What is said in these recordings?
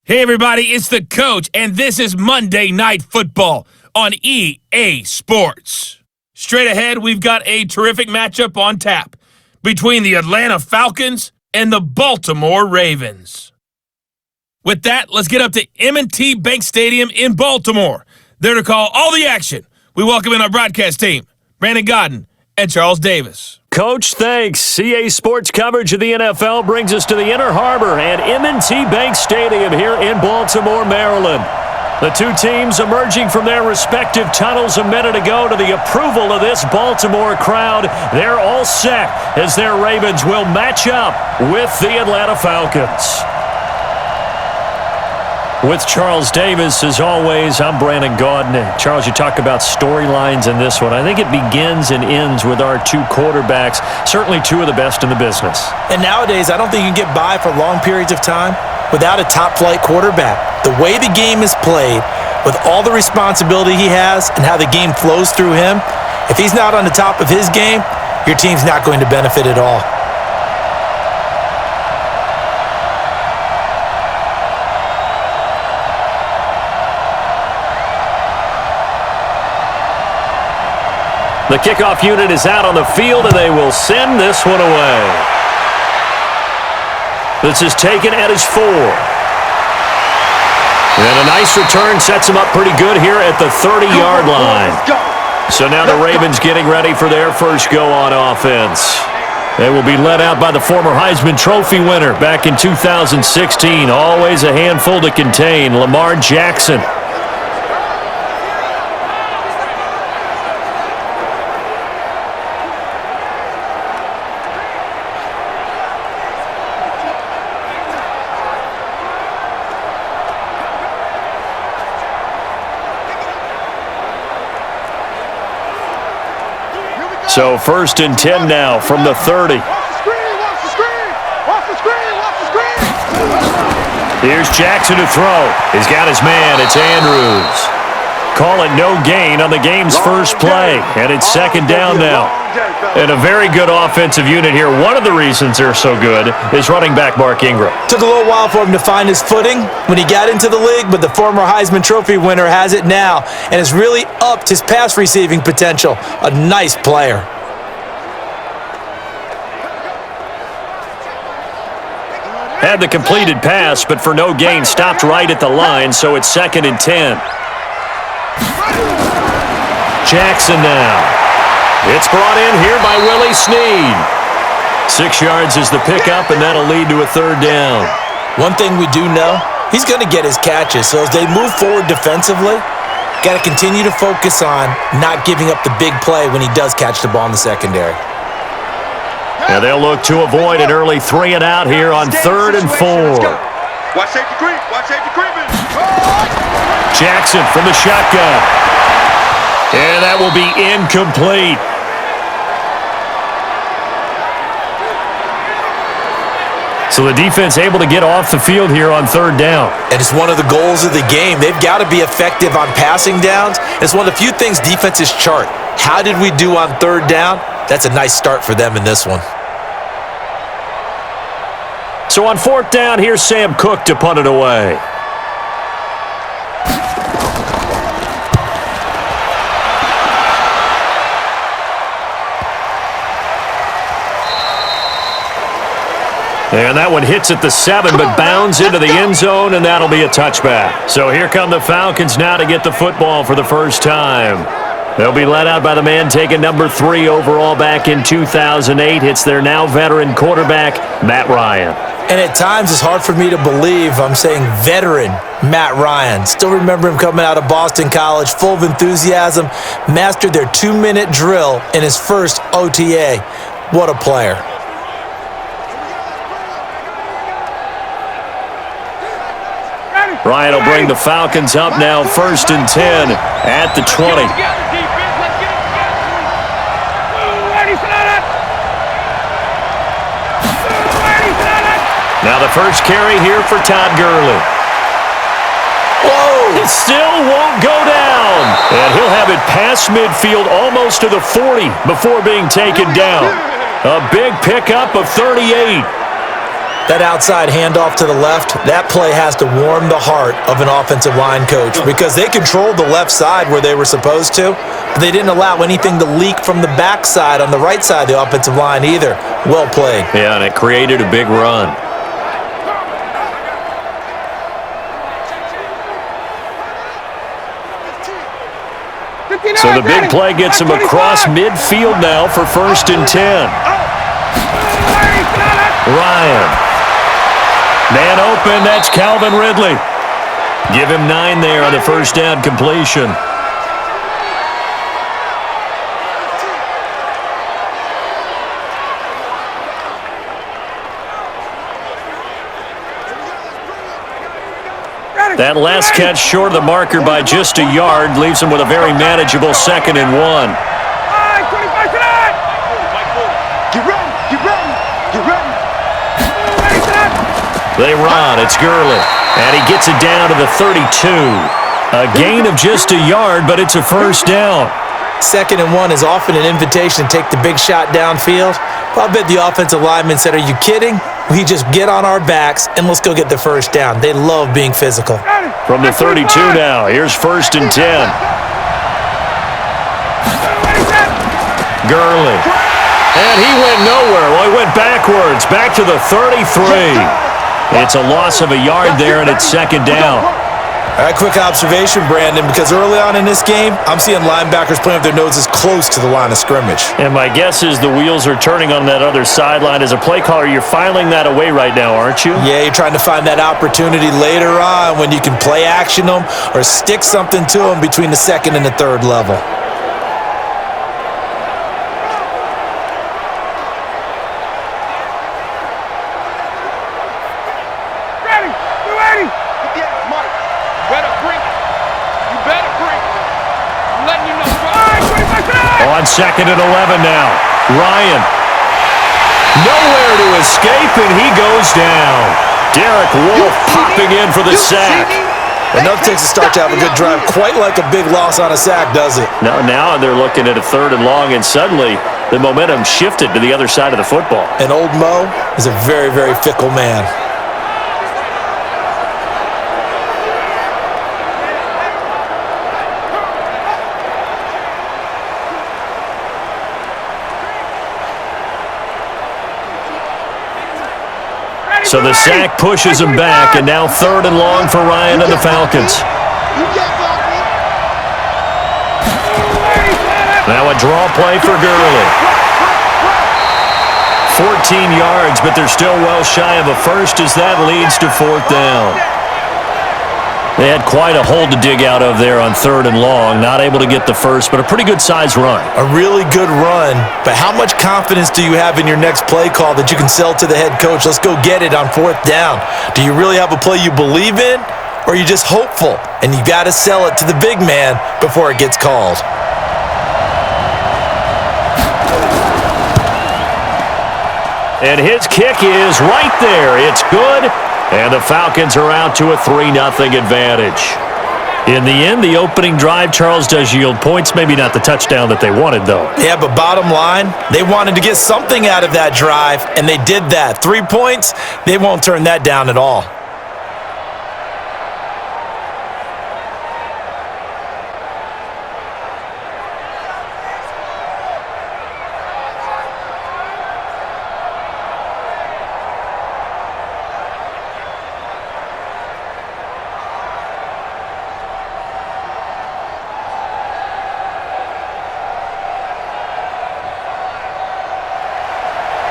Hey everybody, it's the coach, and this is Monday Night Football on EA Sports. Straight ahead, we've got a terrific matchup on tap between the Atlanta Falcons and the Baltimore Ravens. With that, let's get up to M&T Bank Stadium in Baltimore. There to call all the action, we welcome in our broadcast team, Brandon Godden and Charles Davis. Coach, thanks. CA Sports coverage of the NFL brings us to the Inner Harbor and M&T Bank Stadium here in Baltimore, Maryland. The two teams emerging from their respective tunnels a minute ago to the approval of this Baltimore crowd. They're all set as their Ravens will match up with the Atlanta Falcons. With Charles Davis, as always, I'm Brandon Godden. Charles, you talk about storylines in this one. I think it begins and ends with our two quarterbacks, certainly two of the best in the business. And nowadays, I don't think you can get by for long periods of time without a top-flight quarterback. The way the game is played, with all the responsibility he has and how the game flows through him, if he's not on the top of his game, your team's not going to benefit at all. The kickoff unit is out on the field, and they will send this one away. This is taken at his 4. And a nice return sets him up pretty good here at the 30-yard line. So now the Ravens getting ready for their first go on offense. They will be led out by the former Heisman Trophy winner back in 2016. Always a handful to contain, Lamar Jackson. So 1st and 10 now from the 30. Here's Jackson to throw. He's got his man. It's Andrews. Call it no gain on the game's first play. And it's 2nd down now. And a very good offensive unit here. One of the reasons they're so good is running back Mark Ingram. Took a little while for him to find his footing when he got into the league, but the former Heisman Trophy winner has it now and has really upped his pass receiving potential. A nice player. Had the completed pass, but for no gain, stopped right at the line, so it's 2nd and 10. Jackson now. It's brought in here by Willie Snead. 6 yards is the pickup, and that'll lead to a 3rd down. One thing we do know, he's going to get his catches, so as they move forward defensively, got to continue to focus on not giving up the big play when he does catch the ball in the secondary. And they'll look to avoid an early 3 and out here on 3rd and 4. Watch safety creep. Watch safety creeping. Jackson from the shotgun. And that will be incomplete. So the defense able to get off the field here on 3rd down. And it's one of the goals of the game. They've got to be effective on passing downs. It's one of the few things defenses chart. How did we do on 3rd down? That's a nice start for them in this one. So on 4th down, here's Sam Cook to punt it away. And that one hits at the 7, but bounds into the end zone, and that'll be a touchback. So here come the Falcons now to get the football for the first time. They'll be led out by the man taking number 3 overall back in 2008. It's their now veteran quarterback, Matt Ryan. And at times it's hard for me to believe I'm saying veteran Matt Ryan. Still remember him coming out of Boston College, full of enthusiasm, mastered their 2-minute drill in his first OTA. What a player. Ryan will bring the Falcons up now 1st and 10 at the 20. Now the first carry here for Todd Gurley. Whoa! It still won't go down. And he'll have it past midfield almost to the 40 before being taken down. A big pickup of 38. That outside handoff to the left, that play has to warm the heart of an offensive line coach because they controlled the left side where they were supposed to, but they didn't allow anything to leak from the backside on the right side of the offensive line either. Well played. Yeah, and it created a big run. So the big play gets him across midfield now for 1st and 10. Ryan. Man open, that's Calvin Ridley. Give him 9 there on the first down completion. That last catch short of the marker by just a yard leaves him with a very manageable 2nd and 1. They run. It's Gurley. And he gets it down to the 32. A gain of just a yard, but it's a first down. 2nd and 1 is often an invitation to take the big shot downfield. Well, I bet the offensive lineman said, "Are you kidding? We just get on our backs and let's go get the first down." They love being physical. From the 32 now, here's 1st and 10. Gurley. And he went nowhere. Well, he went backwards, back to the 33. It's a loss of a yard there, and it's 2nd down. All right, quick observation, Brandon, because early on in this game, I'm seeing linebackers playing with their noses close to the line of scrimmage. And my guess is the wheels are turning on that other sideline. As a play caller, you're filing that away right now, aren't you? Yeah, you're trying to find that opportunity later on when you can play action them or stick something to them between the 2nd and the 3rd level. On 2nd and 11 now. Ryan. Nowhere to escape, and he goes down. Derek Wolfe popping in for the sack. Enough takes to start to have a good drive. Quite like a big loss on a sack, does it? Now they're looking at a 3rd and long, and suddenly the momentum shifted to the other side of the football. And old Mo is a very, very fickle man. So the sack pushes him back, and now 3rd and long for Ryan and the Falcons. Now a draw play for Gurley. 14 yards, but they're still well shy of a first as that leads to 4th down. They had quite a hole to dig out of there on 3rd and long. Not able to get the first, but a pretty good-sized run. A really good run, but how much confidence do you have in your next play call that you can sell to the head coach? Let's go get it on 4th down. Do you really have a play you believe in, or are you just hopeful? And you got to sell it to the big man before it gets called. And his kick is right there. It's good. And the Falcons are out to a 3-0 advantage. In the end, the opening drive, Charles, does yield points. Maybe not the touchdown that they wanted, though. Yeah, but bottom line, they wanted to get something out of that drive, and they did that. 3 points, they won't turn that down at all.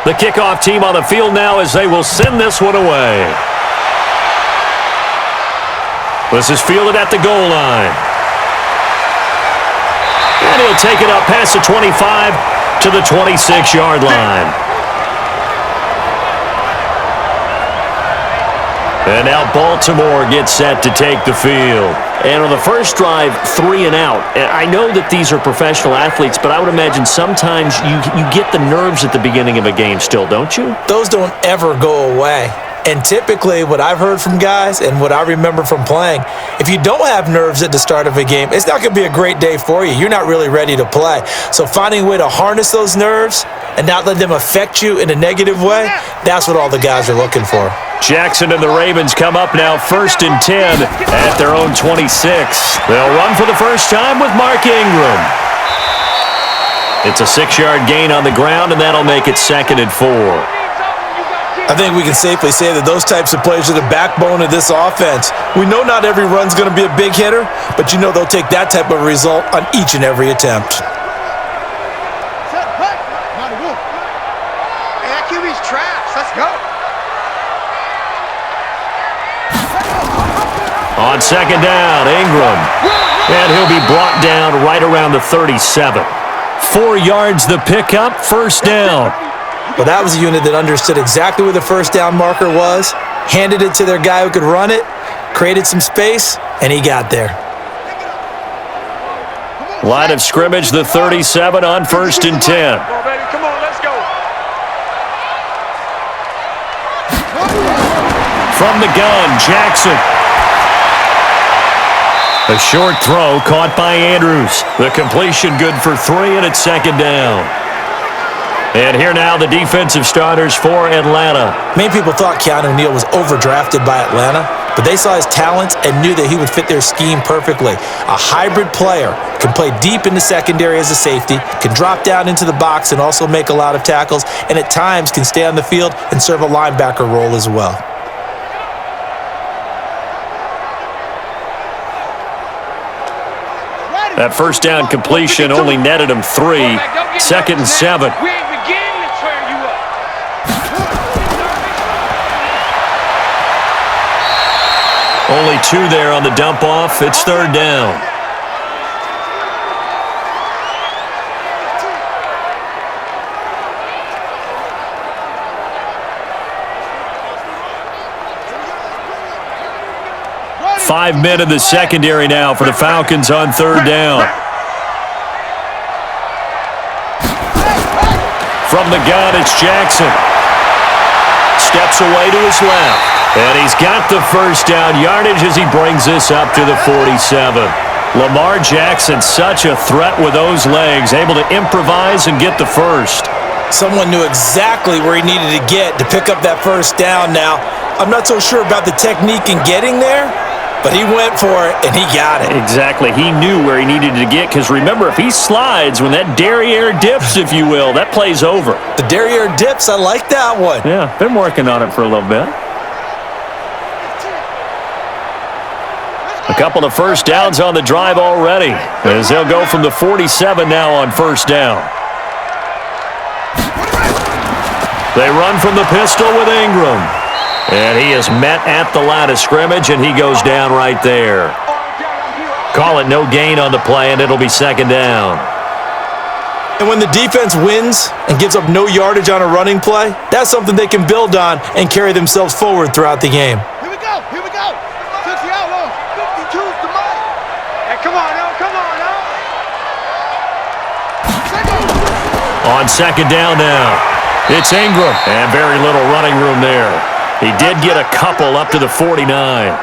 The kickoff team on the field now as they will send this one away. This is fielded at the goal line. And he'll take it up past the 25 to the 26-yard line. And now Baltimore gets set to take the field. And on the first drive, 3 and out. I know that these are professional athletes, but I would imagine sometimes you get the nerves at the beginning of a game still, don't you? Those don't ever go away. And typically what I've heard from guys and what I remember from playing, if you don't have nerves at the start of a game, it's not going to be a great day for you. You're not really ready to play. So finding a way to harness those nerves and not let them affect you in a negative way, that's what all the guys are looking for. Jackson and the Ravens come up now 1st and 10 at their own 26. They'll run for the first time with Mark Ingram. It's a 6-yard gain on the ground, and that'll make it 2nd and 4. I think we can safely say that those types of plays are the backbone of this offense. We know not every run's going to be a big hitter, but you know they'll take that type of result on each and every attempt. Hey, that QB's trash. Let's go. On 2nd down, Ingram. And he'll be brought down right around the 37. 4 yards the pickup, 1st down. Well, that was a unit that understood exactly where the first down marker was, handed it to their guy who could run it, created some space, and he got there. Line of scrimmage, the 37 on 1st and 10. Come on, let's go. From the gun, Jackson. A short throw caught by Andrews. The completion good for 3, and it's 2nd down. And here now the defensive starters for Atlanta. Many people thought Keanu Neal was overdrafted by Atlanta, but they saw his talents and knew that he would fit their scheme perfectly. A hybrid player, can play deep in the secondary as a safety, can drop down into the box and also make a lot of tackles, and at times can stay on the field and serve a linebacker role as well. That first down completion only netted him 3. 2nd and 7. Only 2 there on the dump off. It's 3rd down. Five men in the secondary now for the Falcons on 3rd down. From the gun, it's Jackson. Steps away to his left. And he's got the first down yardage as he brings this up to the 47. Lamar Jackson, such a threat with those legs, able to improvise and get the first. Someone knew exactly where he needed to get to pick up that first down now. I'm not so sure about the technique in getting there, but he went for it, and he got it. Exactly. He knew where he needed to get, because remember, if he slides, when that derriere dips, if you will, that play's over. The derriere dips, I like that one. Yeah, been working on it for a little bit. A couple of first downs on the drive already, as they'll go from the 47 now on 1st down. They run from the pistol with Ingram. And he is met at the line of scrimmage, and he goes down right there. Call it no gain on the play, and it'll be 2nd down. And when the defense wins and gives up no yardage on a running play, that's something they can build on and carry themselves forward throughout the game. Here we go. Here we go. 50 outlaw. 52's the money. Hey, come on now. Come on now. On 2nd down now, it's Ingram, and very little running room there. He did get a couple up to the 49.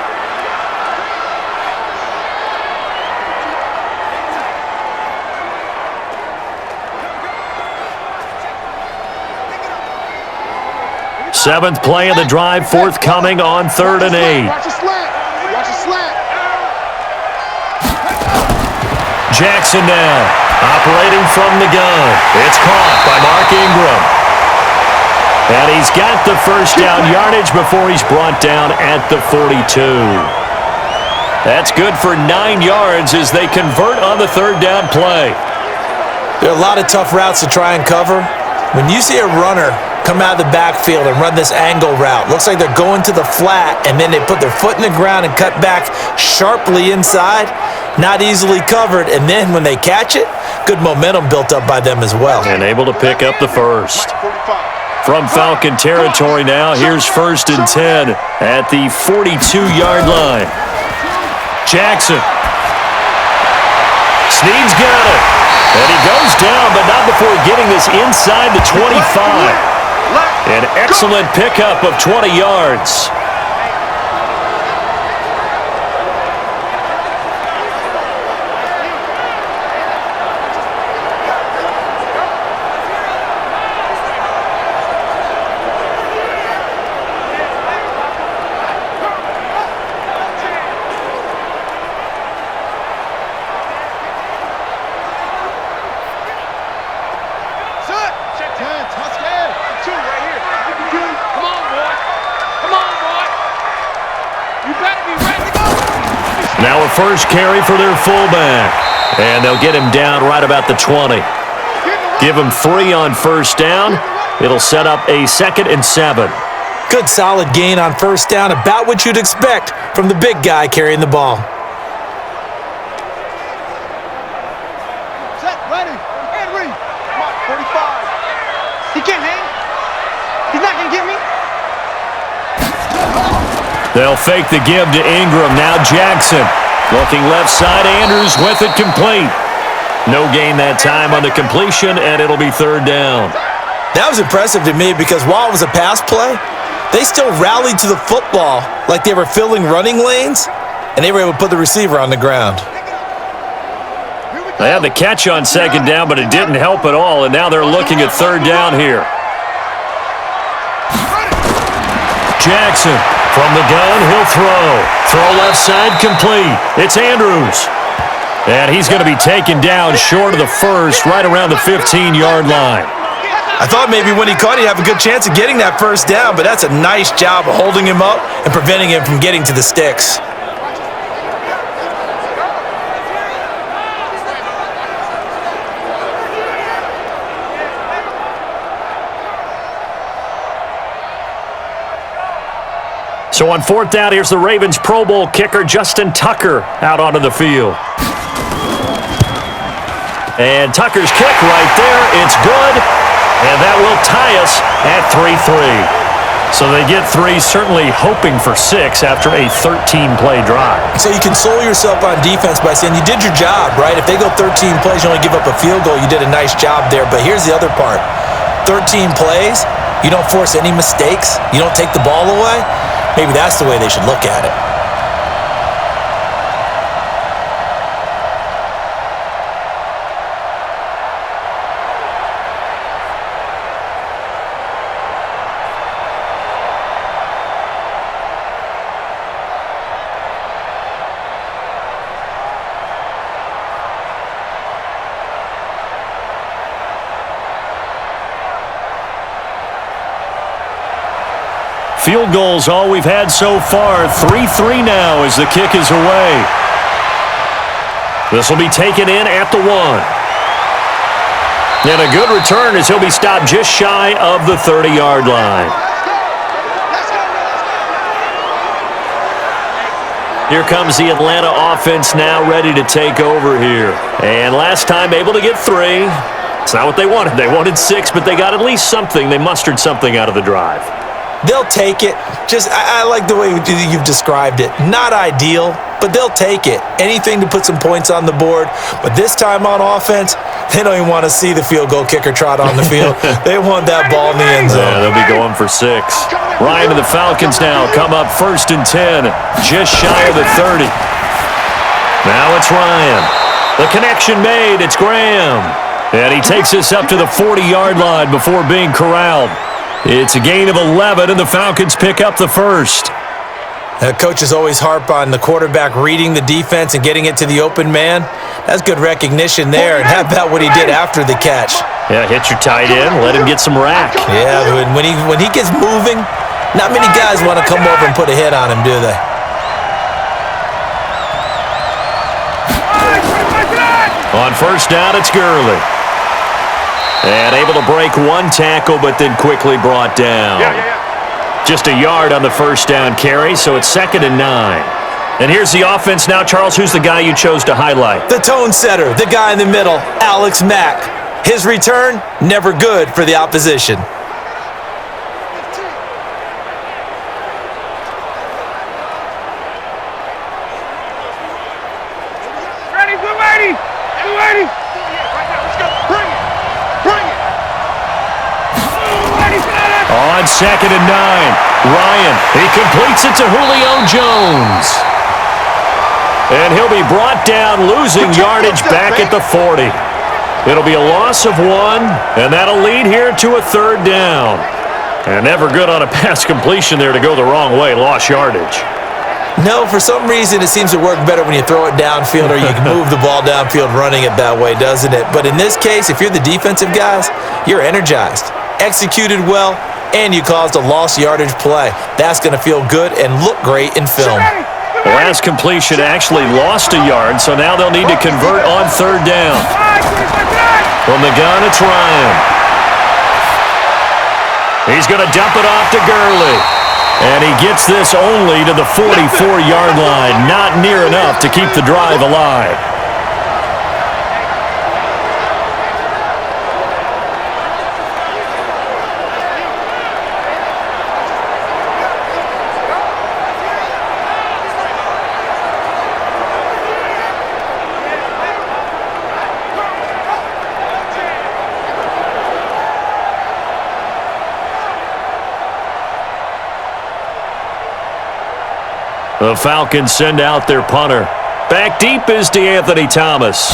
Seventh play of the drive, forthcoming on 3rd and 8. Watch a slant. Watch a slant. Jackson now, operating from the gun. It's caught by Mark Ingram. And he's got the first down yardage before he's brought down at the 42. That's good for 9 yards as they convert on the 3rd down play. There are a lot of tough routes to try and cover. When you see a runner come out of the backfield and run this angle route, looks like they're going to the flat, and then they put their foot in the ground and cut back sharply inside, not easily covered, and then when they catch it, good momentum built up by them as well. And able to pick up the first. From Falcon territory now, here's 1st and 10 at the 42-yard line. Jackson. Snead's got it. And he goes down, but not before getting this inside the 25. An excellent pickup of 20 yards. Now a first carry for their fullback. And they'll get him down right about the 20. Give him 3 on first down. It'll set up a 2nd and 7. Good solid gain on first down, about what you'd expect from the big guy carrying the ball. Set, ready, and read. Come on, 45. He can't hang. He's not going to get me. They'll fake the give to Ingram. Now Jackson. Looking left side. Andrews with it complete. No gain that time on the completion, and it'll be 3rd down. That was impressive to me because while it was a pass play, they still rallied to the football like they were filling running lanes, and they were able to put the receiver on the ground. They had the catch on 2nd down, but it didn't help at all, and now they're looking at 3rd down here. Jackson from the gun, he'll throw. Throw left side, complete. It's Andrews. And he's going to be taken down short of the first, right around the 15-yard line. I thought maybe when he caught it, he'd have a good chance of getting that first down, but that's a nice job of holding him up and preventing him from getting to the sticks. So on 4th down, here's the Ravens Pro Bowl kicker Justin Tucker out onto the field. And Tucker's kick right there. It's good. And that will tie us at 3-3. So they get 3, certainly hoping for 6 after a 13-play drive. So you console yourself on defense by saying you did your job, right? If they go 13 plays, you only give up a field goal, you did a nice job there. But here's the other part. 13 plays, you don't force any mistakes, you don't take the ball away. Maybe that's the way they should look at it. Field goals all we've had so far. 3-3 now as the kick is away. This will be taken in at the 1. And a good return as he'll be stopped just shy of the 30-yard line. Here comes the Atlanta offense now ready to take over here. And last time able to get 3. It's not what they wanted. They wanted 6, but they got at least something. They mustered something out of the drive. They'll take it. I like the way you've described it. Not ideal, but they'll take it. Anything to put some points on the board. But this time on offense, they don't even want to see the field goal kicker trot on the field. They want that ball in the end zone. Yeah, they'll be going for 6. Ryan and the Falcons now come up 1st and 10, just shy of the 30. Now it's Ryan. The connection made. It's Graham. And he takes us up to the 40-yard line before being corralled. It's a gain of 11, and the Falcons pick up the first. Coaches always harp on the quarterback reading the defense and getting it to the open man. That's good recognition there. And how about what he did after the catch? Yeah, hit your tight end, let him get some rack. Yeah, when he gets moving, not many guys want to come over and put a hit on him, do they? On first down, it's Gurley. And able to break 1 tackle, but then quickly brought down. Just a yard on the first down carry, so it's 2nd and 9. And here's the offense now. Charles, who's the guy you chose to highlight? The tone setter, the guy in the middle, Alex Mack. His return, never good for the opposition. 2nd and 9. Ryan, he completes it to Julio Jones. And he'll be brought down, losing yardage back at the 40. It'll be a loss of 1, and that'll lead here to a 3rd down. And never good on a pass completion there to go the wrong way, lost yardage. No, for some reason, it seems to work better when you throw it downfield or you can move the ball downfield running it that way, doesn't it? But in this case, if you're the defensive guys, you're energized, executed well, and you caused a lost yardage play. That's going to feel good and look great in film. The last completion actually lost a yard, so now they'll need to convert on 3rd down. From the gun, it's Ryan. He's going to dump it off to Gurley. And he gets this only to the 44-yard line. Not near enough to keep the drive alive. The Falcons send out their punter. Back deep is DeAnthony Thomas.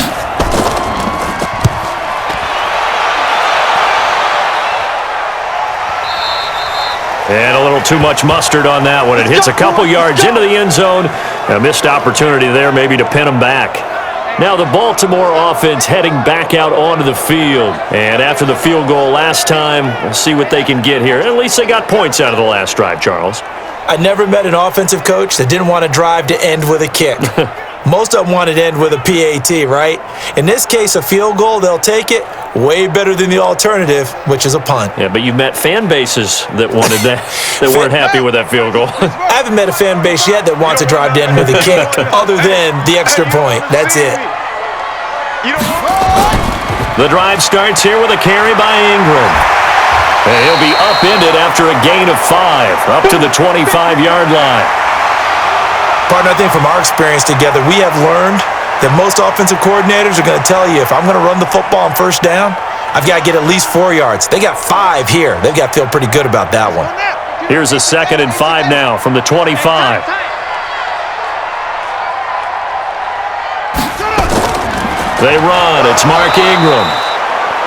And a little too much mustard on that one. It hits a couple yards into the end zone. A missed opportunity there maybe to pin him back. Now the Baltimore offense heading back out onto the field. And after the field goal last time, we'll see what they can get here. At least they got points out of the last drive, Charles. I never met an offensive coach that didn't want to drive to end with a kick. Most of them wanted to end with a PAT, right? In this case, a field goal, they'll take it. Way better than the alternative, which is a punt. Yeah, but you've met fan bases that wanted that, that weren't happy with that field goal. I haven't met a fan base yet that wants to drive to end with a kick, other than the extra point. That's it. The drive starts here with a carry by Ingram. And he'll be upended after a gain of 5, up to the 25-yard line. Partner, I think from our experience together, we have learned that most offensive coordinators are going to tell you, if I'm going to run the football on 1st down, I've got to get at least 4 yards. They got 5 here. They've got to feel pretty good about that one. Here's a 2nd and 5 now from the 25. They run. It's Mark Ingram.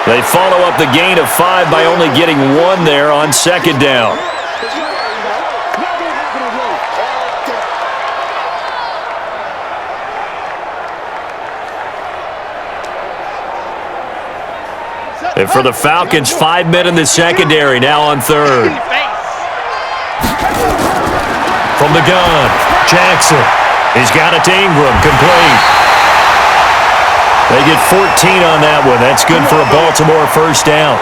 They follow up the gain of 5 by only getting 1 there on 2nd down. And for the Falcons, 5 men in the secondary, now on 3rd. From the gun, Jackson. He's got it to Ingram, complete. They get 14 on that one. That's good for a Baltimore 1st down.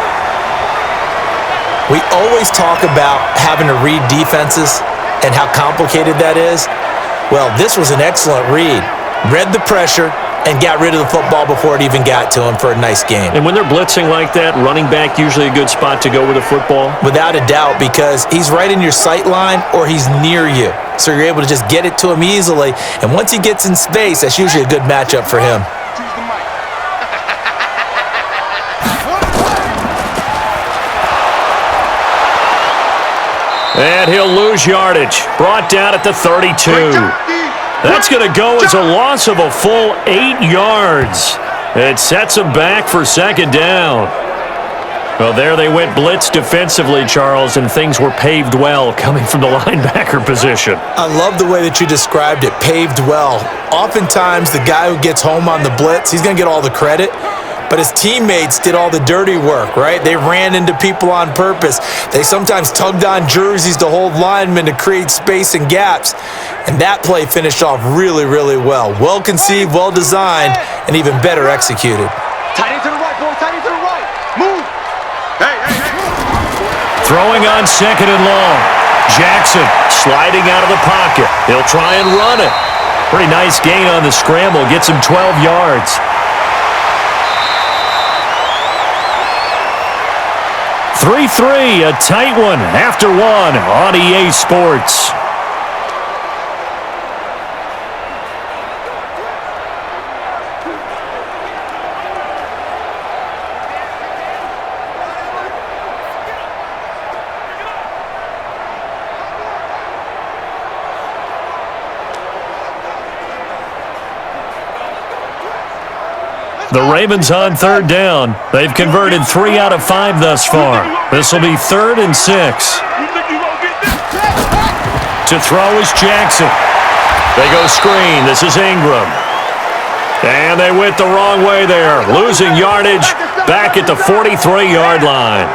We always talk about having to read defenses and how complicated that is. Well, this was an excellent read. Read the pressure and got rid of the football before it even got to him for a nice game. And when they're blitzing like that, running back usually a good spot to go with the football? Without a doubt, because he's right in your sight line or he's near you. So you're able to just get it to him easily. And once he gets in space, that's usually a good matchup for him. And he'll lose yardage. Brought down at the 32. That's going to go as a loss of a full 8 yards. It sets him back for 2nd down. Well, there they went blitz defensively, Charles, and things were paved well coming from the linebacker position. I love the way that you described it, paved well. Oftentimes, the guy who gets home on the blitz, he's going to get all the credit. But his teammates did all the dirty work, right? They ran into people on purpose. They sometimes tugged on jerseys to hold linemen to create space and gaps. And that play finished off really, really well. Well conceived, well designed, and even better executed. Tight end to the right, boy. Tight end to the right. Move. Hey. Throwing on 2nd and long. Jackson sliding out of the pocket. He'll try and run it. Pretty nice gain on the scramble. Gets him 12 yards. 3-3, a tight one after 1 on EA Sports. The Ravens on third down. They've converted 3 out of 5 thus far. This will be 3rd and 6. To throw is Jackson. They go screen. This is Ingram. And they went the wrong way there. Losing yardage back at the 43-yard line.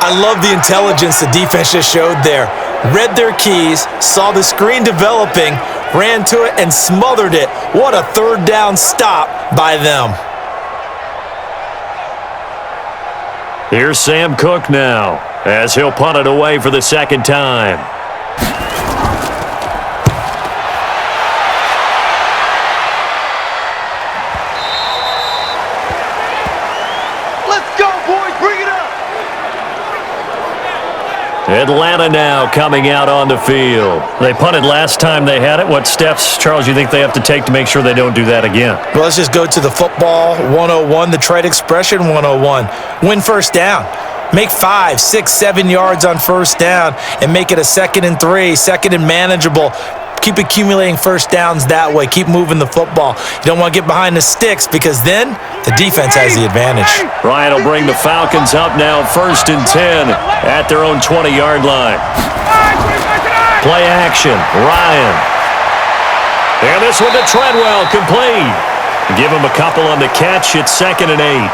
I love the intelligence the defense just showed there. Read their keys, saw the screen developing, ran to it, and smothered it. What a third down stop by them. Here's Sam Cook now, as he'll punt it away for the second time. Let's go, boys. Bring it up. Atlanta now coming out on the field. They punted last time they had it. What steps, Charles, you think they have to take to make sure they don't do that again? Well, let's just go to the football 101, the trade expression 101. Win first down. Make 5, 6, 7 yards on first down and make it a 2nd and 3, 2nd and manageable. Keep accumulating first downs that way. Keep moving the football. You don't want to get behind the sticks because then the defense has the advantage. Ryan will bring the Falcons up now 1st and 10 at their own 20-yard line. Play action. Ryan. And this one to Treadwell, complete. Give him a couple on the catch. It's 2nd and 8.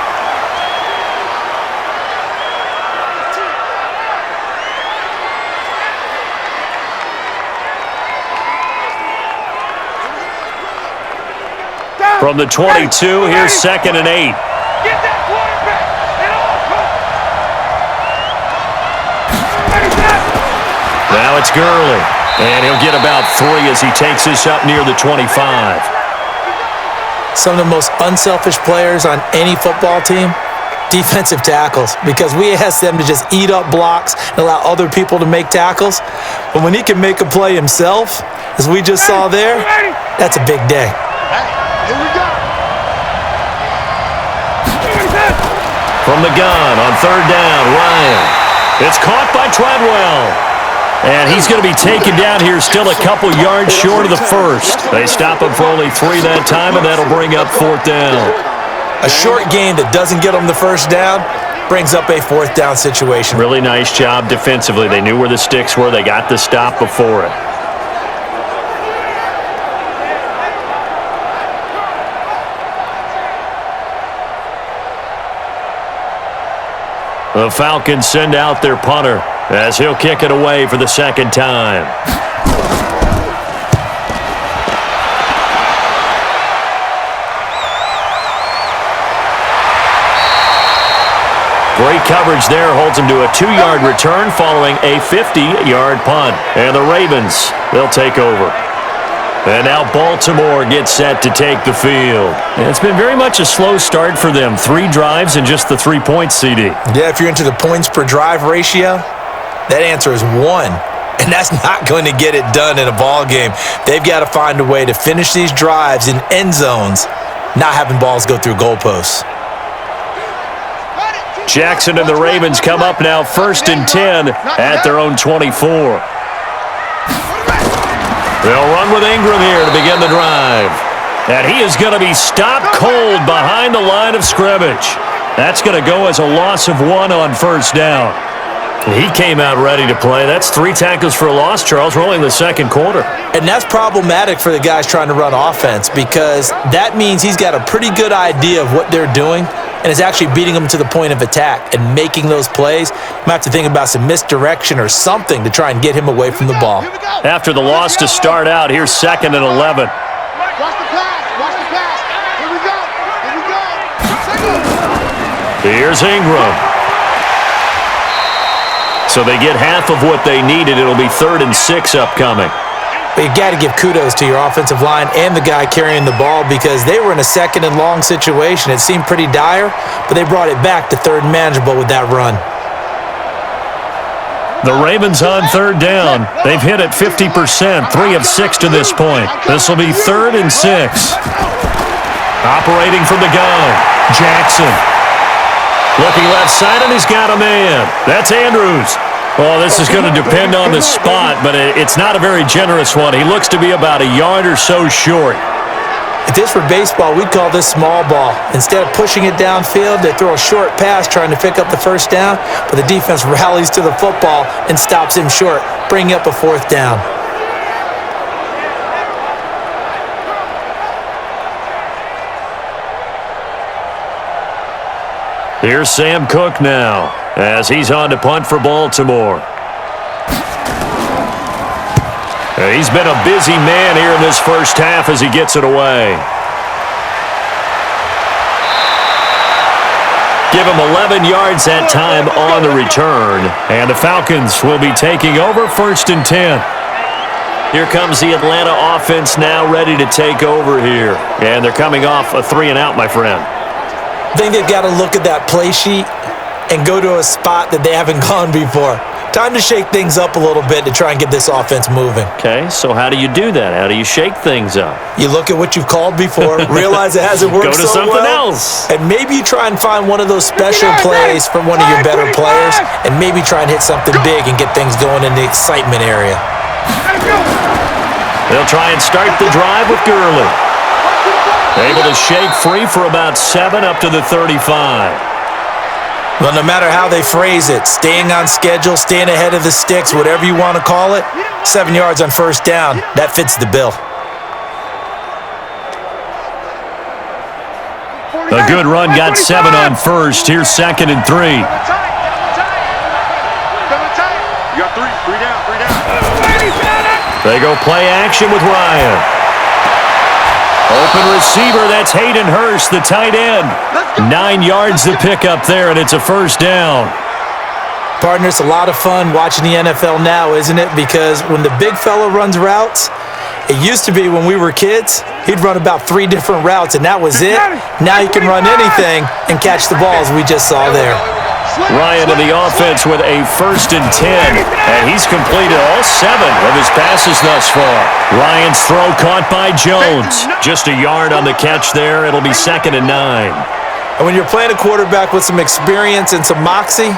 From the 22, here's 2nd and 8. Get that quarterback and all. Now it's Gurley, and he'll get about 3 as he takes this up near the 25. Some of the most unselfish players on any football team, defensive tackles, because we ask them to just eat up blocks and allow other people to make tackles. But when he can make a play himself, as we just saw there, that's a big day. Here we go. From the gun on 3rd down, Ryan. It's caught by Treadwell. And he's going to be taken down here still a couple yards short of the first. They stop him for only 3 that time, and that'll bring up 4th down. A short game that doesn't get them the first down brings up a 4th down situation. Really nice job defensively. They knew where the sticks were. They got the stop before it. The Falcons send out their punter as he'll kick it away for the 2nd time. Great coverage there, holds him to a 2-yard return following a 50-yard punt. And the Ravens, they'll take over. And now Baltimore gets set to take the field. And it's been very much a slow start for them. 3 drives and just the 3 points, CD. Yeah, if you're into the points per drive ratio, that answer is 1. And that's not going to get it done in a ball game. They've got to find a way to finish these drives in end zones, not having balls go through goalposts. Jackson and the Ravens come up now 1st and 10 at their own 24. They'll run with Ingram here to begin the drive. And he is going to be stopped cold behind the line of scrimmage. That's going to go as a loss of 1 on 1st down. He came out ready to play. That's 3 tackles for a loss, Charles. We're only in the 2nd quarter. And that's problematic for the guys trying to run offense because that means he's got a pretty good idea of what they're doing and is actually beating them to the point of attack and making those plays. You might have to think about some misdirection or something to try and get him away from the ball. After the loss to start out, here's 2nd and 11. Watch the pass. Watch the pass. Here we go. Here we go. Here's Ingram. So they get half of what they needed. It'll be 3rd and 6 upcoming. But you got to give kudos to your offensive line and the guy carrying the ball because they were in a 2nd and long situation. It seemed pretty dire, but they brought it back to 3rd and manageable with that run. The Ravens on 3rd down. They've hit it 50%, 3 of 6 to this point. This will be 3rd and 6. Operating from the gun, Jackson. Looking left side, and he's got a man. That's Andrews. Well, this is going to depend on the spot, but it's not a very generous one. He looks to be about a yard or so short. If this were baseball, we'd call this small ball. Instead of pushing it downfield, they throw a short pass trying to pick up the first down, but the defense rallies to the football and stops him short, bringing up a fourth down. Here's Sam Cook now as he's on to punt for Baltimore. He's been a busy man here in this first half as he gets it away. Give him 11 yards that time on the return. And the Falcons will be taking over 1st and 10. Here comes the Atlanta offense now ready to take over here. And they're coming off a 3-and-out, my friend. I think they've got to look at that play sheet and go to a spot that they haven't gone before. Time to shake things up a little bit to try and get this offense moving. Okay, so how do you do that? How do you shake things up? You look at what you've called before, realize it hasn't worked so well. Go to something else. And maybe you try and find one of those special plays from one of your better players, and maybe try and hit something big and get things going in the excitement area. They'll try and start the drive with Gurley. Able to shake free for about 7 up to the 35. Well, no matter how they phrase it, staying on schedule, staying ahead of the sticks, whatever you want to call it, 7 yards on first down, that fits the bill. A good run got 7 on first. Here's 2nd and 3. You got 3 down. They go play action with Ryan. Open receiver, that's Hayden Hurst, the tight end. 9 yards to pick up there, and it's a first down. Partner, it's a lot of fun watching the NFL now, isn't it? Because when the big fella runs routes, it used to be when we were kids, he'd run about 3 different routes, and that was it. Now he can run anything and catch the balls we just saw there. Ryan in the offense with a 1st and 10, and he's completed all 7 of his passes thus far. Ryan's throw caught by Jones. Just a yard on the catch there. It'll be 2nd and 9. And when you're playing a quarterback with some experience and some moxie,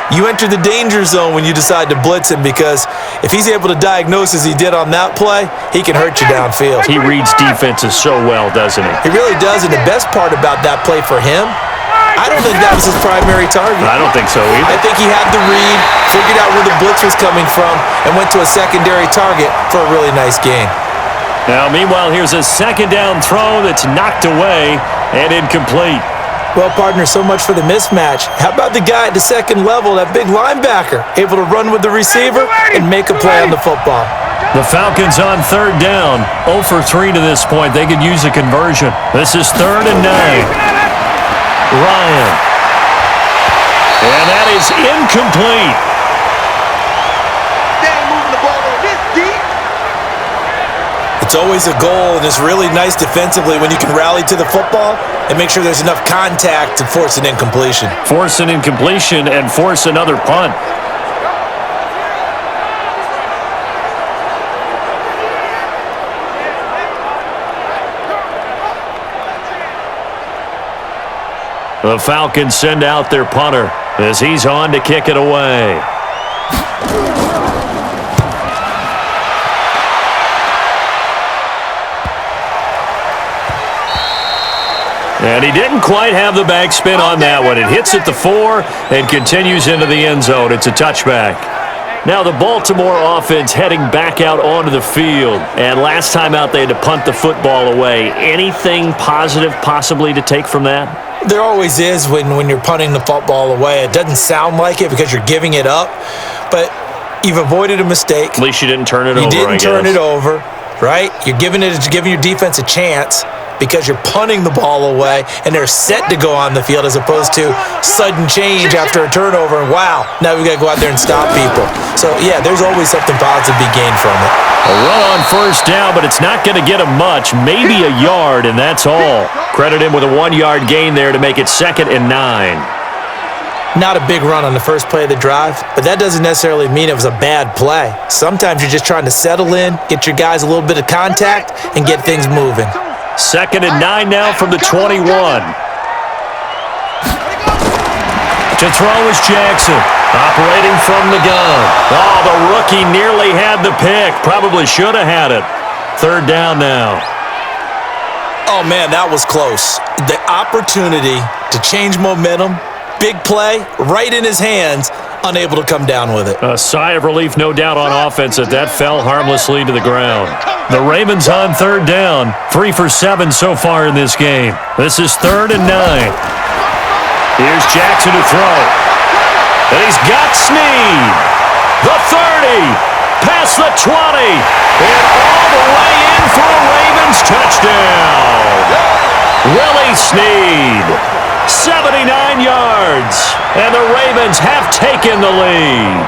you enter the danger zone when you decide to blitz him, because if he's able to diagnose as he did on that play, he can hurt you downfield. He reads defenses so well, doesn't he? He really does, and the best part about that play for him, I don't think that was his primary target. I don't think so either. I think he had the read, figured out where the blitz was coming from, and went to a secondary target for a really nice gain. Now, meanwhile, here's a 2nd down throw that's knocked away and incomplete. Well, partner, so much for the mismatch. How about the guy at the second level, that big linebacker, able to run with the receiver and make a play on the football? The Falcons on 3rd down, 0 for 3 to this point. They could use a conversion. This is 3rd and 9. Ryan. And that is incomplete. They ain't moving the ball over this deep. It's always a goal, and it's really nice defensively when you can rally to the football and make sure there's enough contact to force an incompletion. Force an incompletion and force another punt. The Falcons send out their punter as he's on to kick it away. And he didn't quite have the backspin on that one. It hits at the 4 and continues into the end zone. It's a touchback. Now the Baltimore offense heading back out onto the field. And last time out they had to punt the football away. Anything positive possibly to take from that? There always is when you're punting the football away. It doesn't sound like it because you're giving it up, but you've avoided a mistake. At least you didn't turn it over, You didn't turn it over, right? You're giving your defense a chance because you're punting the ball away, and they're set to go on the field as opposed to sudden change after a turnover, and wow, now we've got to go out there and stop people. So, yeah, there's always something positive to be gained from it. A run on first down, but it's not going to get him much, maybe a yard, and that's all. Credit him with a 1-yard gain there to make it 2nd and 9. Not a big run on the first play of the drive, but that doesn't necessarily mean it was a bad play. Sometimes you're just trying to settle in, get your guys a little bit of contact, and get things moving. 2nd and 9 now from the 21. To throw is Jackson, operating from the gun. Oh, the rookie nearly had the pick. Probably should have had it. 3rd down now. Oh, man, that was close. The opportunity to change momentum, big play, right in his hands, unable to come down with it. A sigh of relief, no doubt, on offense that fell harmlessly to the ground. The Ravens on third down, 3 for 7 so far in this game. This is 3rd and 9. Here's Jackson to throw. And he's got Snead. The 30, past the 20, and all the way in for a Ravens touchdown. Willie Snead, 79 yards, and the Ravens have taken the lead.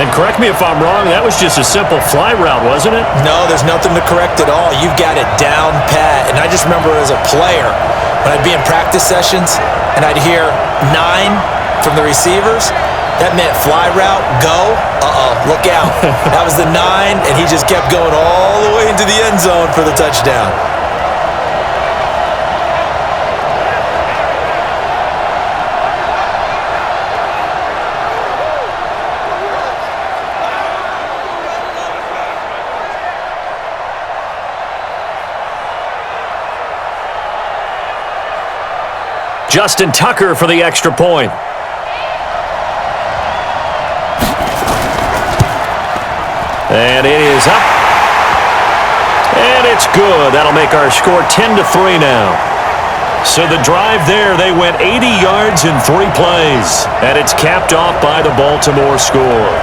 And correct me if I'm wrong, that was just a simple fly route, wasn't it? No, there's nothing to correct at all. You've got it down pat. And I just remember as a player, when I'd be in practice sessions and I'd hear 9 from the receivers, that meant fly route, go, look out. That was the 9, and he just kept going all the way into the end zone for the touchdown. Justin Tucker for the extra point. And it is up. And it's good. That'll make our score 10-3 now. So the drive there, they went 80 yards in 3 plays. And it's capped off by the Baltimore score.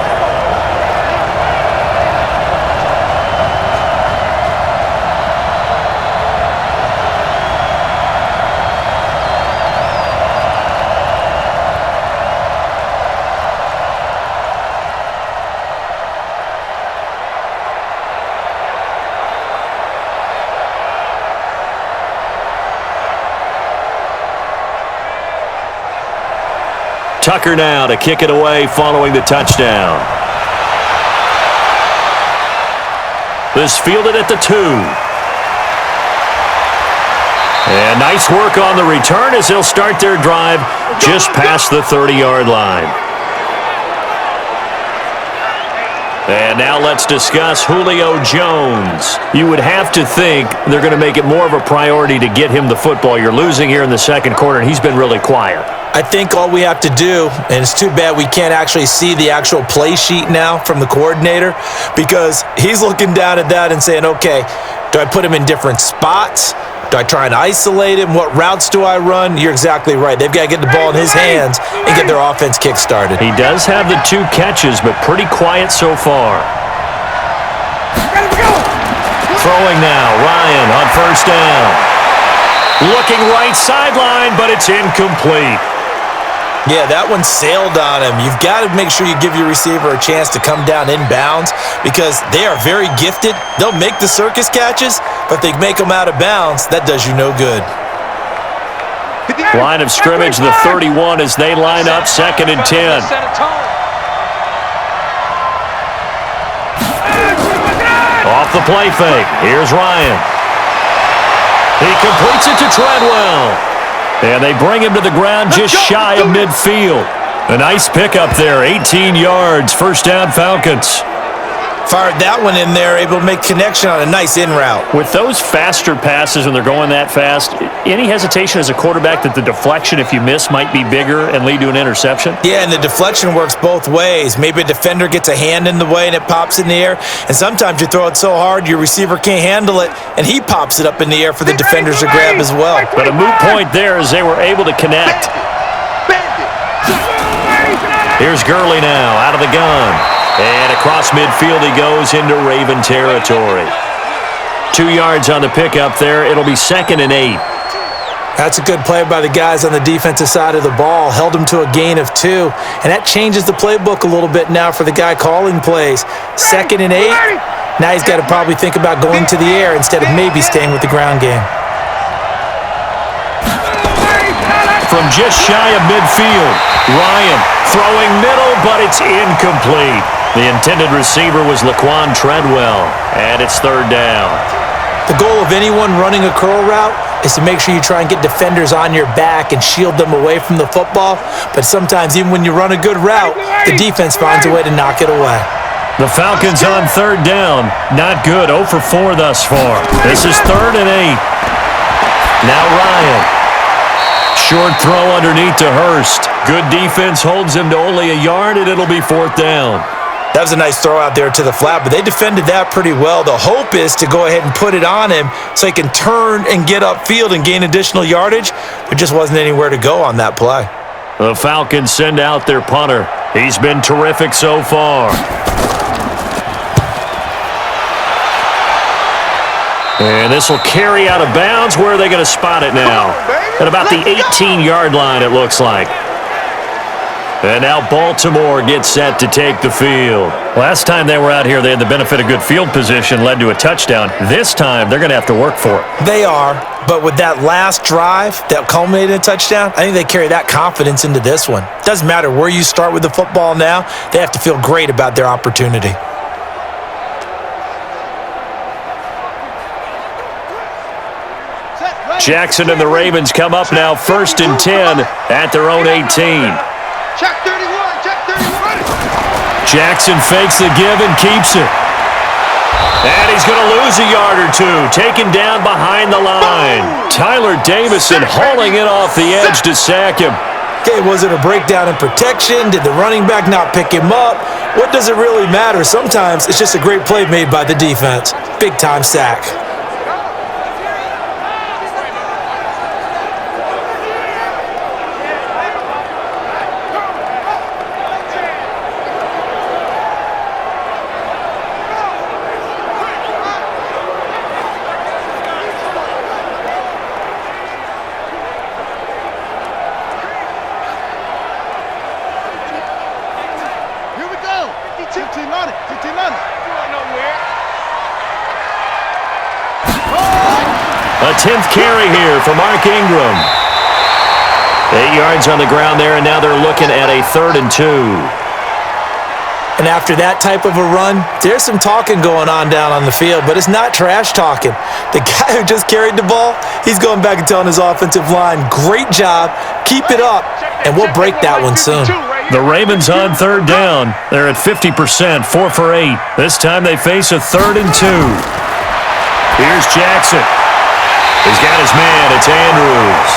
Tucker now to kick it away following the touchdown. This fielded at the 2. And nice work on the return as they'll start their drive just past the 30-yard line. And now let's discuss Julio Jones. You would have to think they're going to make it more of a priority to get him the football. You're losing here in the second quarter, and he's been really quiet. I think all we have to do, and it's too bad we can't actually see the actual play sheet now from the coordinator, because he's looking down at that and saying, okay, do I put him in different spots? Do I try and isolate him? What routes do I run? You're exactly right. They've got to get the ball in his hands and get their offense kick-started. He does have the 2 catches, but pretty quiet so far. Throwing now, Ryan on first down. Looking right sideline, but it's incomplete. Yeah, that one sailed on him. You've got to make sure you give your receiver a chance to come down inbounds because they are very gifted. They'll make the circus catches, but if they make them out of bounds, that does you no good. Line of scrimmage, the 31 as they line up 2nd and 10. Off the play fake. Here's Ryan. He completes it to Treadwell. And they bring him to the ground just shy of midfield. A nice pickup there, 18 yards, first down Falcons. Fired that one in there, able to make connection on a nice in route. With those faster passes when they're going that fast, any hesitation as a quarterback that the deflection, if you miss, might be bigger and lead to an interception? Yeah, and the deflection works both ways. Maybe a defender gets a hand in the way and it pops in the air, and sometimes you throw it so hard your receiver can't handle it, and he pops it up in the air for the defenders to grab as well. But a moot point there as they were able to connect. Here's Gurley now, out of the gun. And across midfield he goes into Raven territory. 2 yards on the pickup there. It'll be 2nd and 8. That's a good play by the guys on the defensive side of the ball. Held him to a gain of 2. And that changes the playbook a little bit now for the guy calling plays. 2nd and 8. Now he's got to probably think about going to the air instead of maybe staying with the ground game. From just shy of midfield, Ryan throwing middle, but it's incomplete. The intended receiver was Laquan Treadwell, and it's 3rd down. The goal of anyone running a curl route is to make sure you try and get defenders on your back and shield them away from the football. But sometimes even when you run a good route, the defense finds a way to knock it away. The Falcons on third down. Not good. 0 for 4 thus far. This is 3rd and 8. Now Ryan. Short throw underneath to Hurst. Good defense holds him to only a yard, and it'll be 4th down. That was a nice throw out there to the flat, but they defended that pretty well. The hope is to go ahead and put it on him so he can turn and get upfield and gain additional yardage. There just wasn't anywhere to go on that play. The Falcons send out their punter. He's been terrific so far. And this will carry out of bounds. Where are they going to spot it now? At about the 18-yard line, it looks like. And now Baltimore gets set to take the field. Last time they were out here, they had the benefit of good field position, led to a touchdown. This time, they're going to have to work for it. They are, but with that last drive that culminated in a touchdown, I think they carry that confidence into this one. Doesn't matter where you start with the football now, they have to feel great about their opportunity. Jackson and the Ravens come up now 1st and 10 at their own 18. Check 31, check 31. Jackson fakes the give and keeps it. And he's going to lose a yard or two, taken down behind the line. Tyler Davison hauling it off the edge to sack him. Okay, was it a breakdown in protection? Did the running back not pick him up? What does it really matter? Sometimes it's just a great play made by the defense. Big-time sack. A 10th carry here for Mark Ingram. 8 yards on the ground there, and now they're looking at a 3rd and 2. And after that type of a run, there's some talking going on down on the field, but it's not trash talking. The guy who just carried the ball, he's going back and telling his offensive line, great job, keep it up, and we'll break that one soon. The Ravens on 3rd down. They're at 50%, 4 for 8. This time they face a 3rd and 2. Here's Jackson. He's got his man. It's Andrews.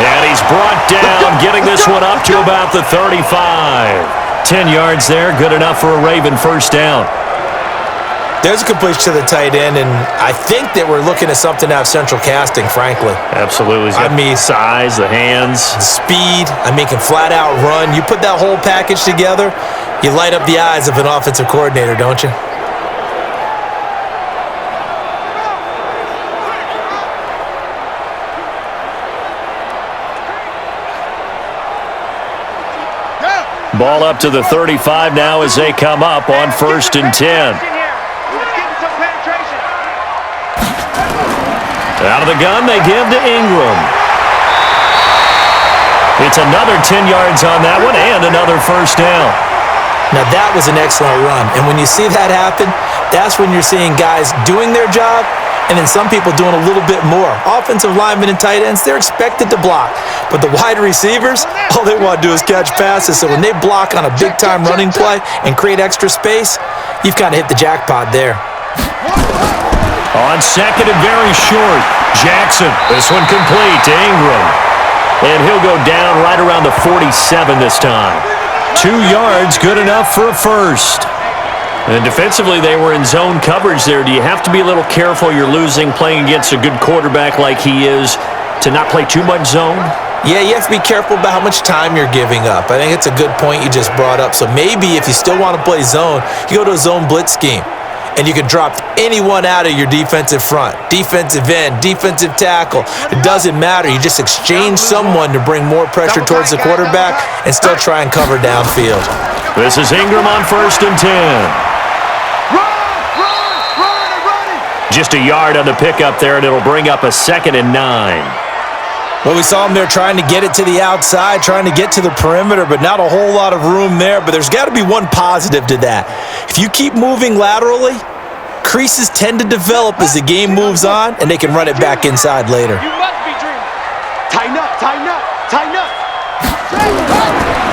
And he's brought down, getting this one up to about the 35. 10 yards there, good enough for a Raven 1st down. There's a completion to the tight end, and I think that we're looking at something out of central casting, frankly. Absolutely. I mean, size, the hands. Speed, can flat out run. You put that whole package together, you light up the eyes of an offensive coordinator, don't you? Ball up to the 35 now as they come up on 1st and 10. Out of the gun, they give to Ingram. It's another 10 yards on that one and another 1st down. Now that was an excellent run, and when you see that happen, that's when you're seeing guys doing their job and then some people doing a little bit more. Offensive linemen and tight ends, they're expected to block. But the wide receivers, all they want to do is catch passes. So when they block on a big-time running play and create extra space, you've kind of hit the jackpot there. On 2nd and very short, Jackson. This one complete to Ingram. And he'll go down right around the 47 this time. 2 yards, good enough for a 1st. And defensively, they were in zone coverage there. Do you have to be a little careful? You're losing, playing against a good quarterback like he is, to not play too much zone? Yeah, you have to be careful about how much time you're giving up. I think it's a good point you just brought up. So maybe if you still want to play zone, you go to a zone blitz scheme. And you can drop anyone out of your defensive front, defensive end, defensive tackle. It doesn't matter. You just exchange someone to bring more pressure towards the quarterback and still try and cover downfield. This is Ingram on 1st and 10. Just a yard on the pickup there, and it'll bring up a 2nd and 9. Well, we saw him there trying to get it to the outside, trying to get to the perimeter, but not a whole lot of room there. But there's got to be one positive to that. If you keep moving laterally, creases tend to develop as the game moves on, and they can run it back inside later. You must be dreaming. Tighten up, tighten up, tighten up.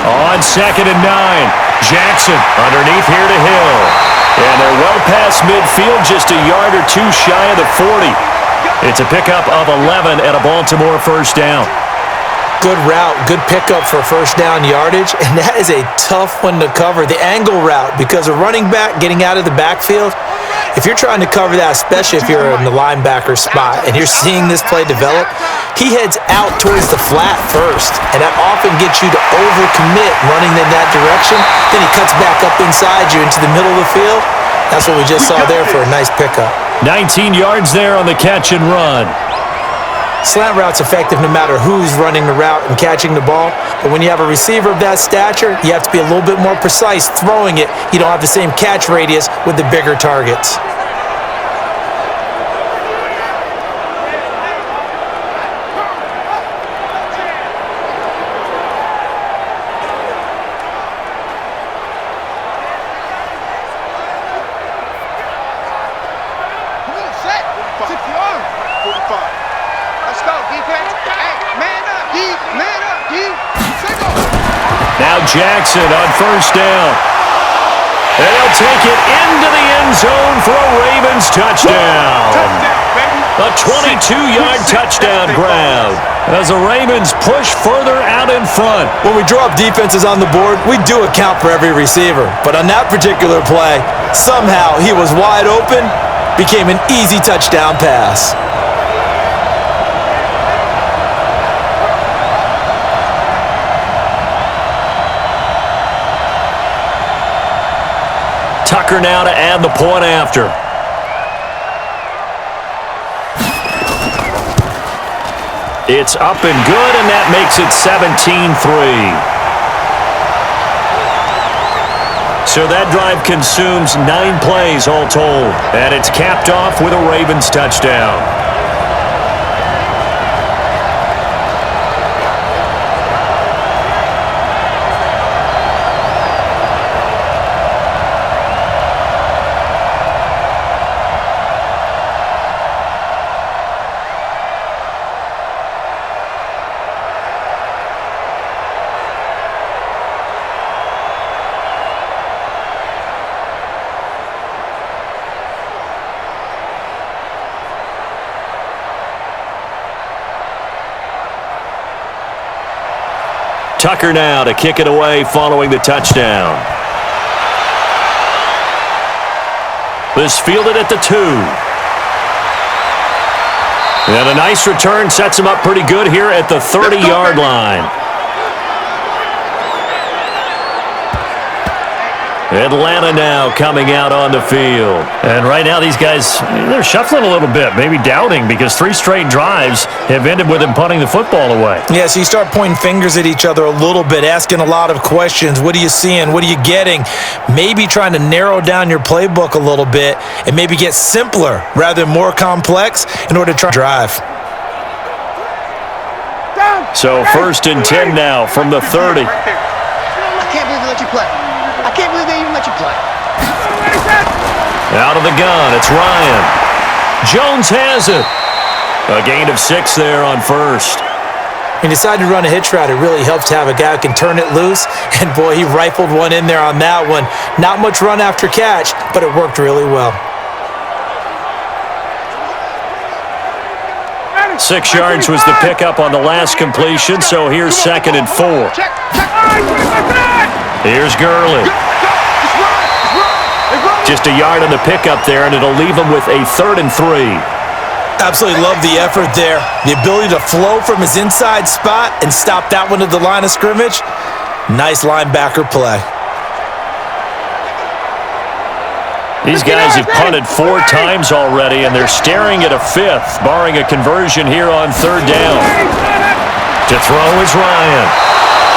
On 2nd and 9, Jackson underneath here to Hill. And they're well past midfield, just a yard or two shy of the 40. It's a pickup of 11 and a Baltimore first down. Good route, good pickup for first down yardage, and that is a tough one to cover. The angle route, because a running back getting out of the backfield, if you're trying to cover that, especially if you're in the linebacker spot and you're seeing this play develop, he heads out towards the flat first, and that often gets you to overcommit running in that direction. Then he cuts back up inside you into the middle of the field. That's what we just saw there for a nice pickup. 19 yards there on the catch and run. Slant route's effective no matter who's running the route and catching the ball. But when you have a receiver of that stature, you have to be a little bit more precise throwing it. You don't have the same catch radius with the bigger targets. Now Jackson on first down. And he'll take it into the end zone for a Ravens touchdown. A 22-yard touchdown grab as the Ravens push further out in front. When we draw up defenses on the board, we do account for every receiver. But on that particular play, somehow he was wide open, became an easy touchdown pass. Tucker now to add the point after. It's up and good, and that makes it 17-3. So that drive consumes 9 plays all told, and it's capped off with a Ravens touchdown. Tucker now to kick it away following the touchdown. This fielded at the 2. And a nice return sets him up pretty good here at the 30-yard line. Atlanta now coming out on the field. And right now these guys, they're shuffling a little bit, maybe doubting, because 3 straight drives have ended with them punting the football away. Yeah, so you start pointing fingers at each other a little bit, asking a lot of questions. What are you seeing? What are you getting? Maybe trying to narrow down your playbook a little bit and maybe get simpler rather than more complex in order to try to drive. So 1st and 10 now from the 30. I can't believe they let you play. I can't believe they even let you play. Out of the gun, it's Ryan. Jones has it. A gain of 6 there on first. He decided to run a hitch route. It really helps to have a guy who can turn it loose. And, boy, he rifled one in there on that one. Not much run after catch, but it worked really well. 6 yards was the pickup on the last completion, so here's 2nd and 4. Here's Gurley. Just a yard on the pickup there, and it'll leave him with a 3rd and 3. Absolutely love the effort there. The ability to flow from his inside spot and stop that one at the line of scrimmage. Nice linebacker play. These guys have punted 4 times already, and they're staring at a 5th, barring a conversion here on 3rd down. To throw is Ryan.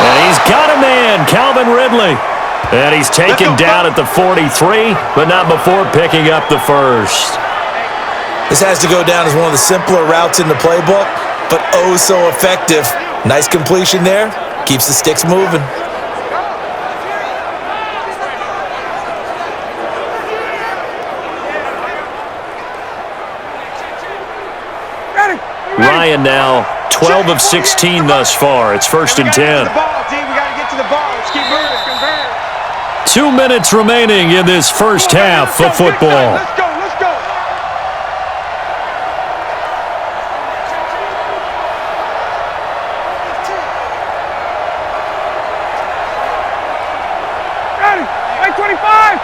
And he's got a man, Calvin Ridley. And he's taken down at the 43, but not before picking up the 1st. This has to go down as one of the simpler routes in the playbook, but oh so effective. Nice completion there. Keeps the sticks moving. Ryan now 12 of 16 thus far. It's 1st and 10. We gotta get to the ball. Let's keep moving. 2 minutes remaining in this first half of football. Let's go.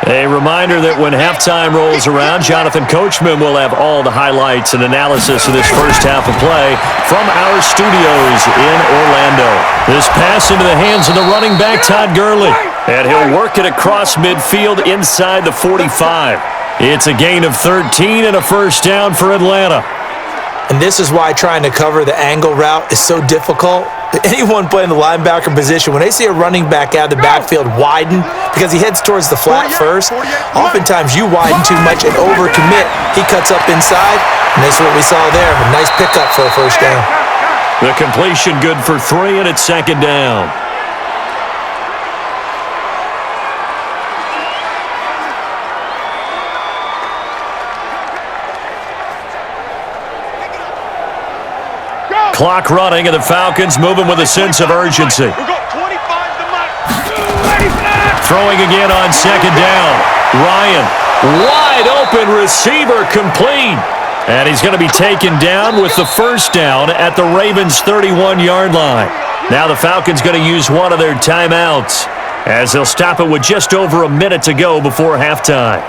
A reminder that when halftime rolls around, Jonathan Coachman will have all the highlights and analysis of this first half of play from our studios in Orlando. This pass into the hands of the running back, Todd Gurley. And he'll work it across midfield inside the 45. It's a gain of 13 and a first down for Atlanta. And this is why trying to cover the angle route is so difficult. Anyone playing the linebacker position, when they see a running back out of the backfield widen because he heads towards the flat first, oftentimes you widen too much and overcommit. He cuts up inside, and that's what we saw there. A nice pickup for a first down. The completion good for 3, and it's 2nd down. Clock running, and the Falcons moving with a sense of urgency. Throwing again on 2nd down. Ryan, wide open receiver, complete. And he's going to be taken down with the first down at the Ravens' 31-yard line. Now the Falcons going to use one of their timeouts as they'll stop it with just over a minute to go before halftime.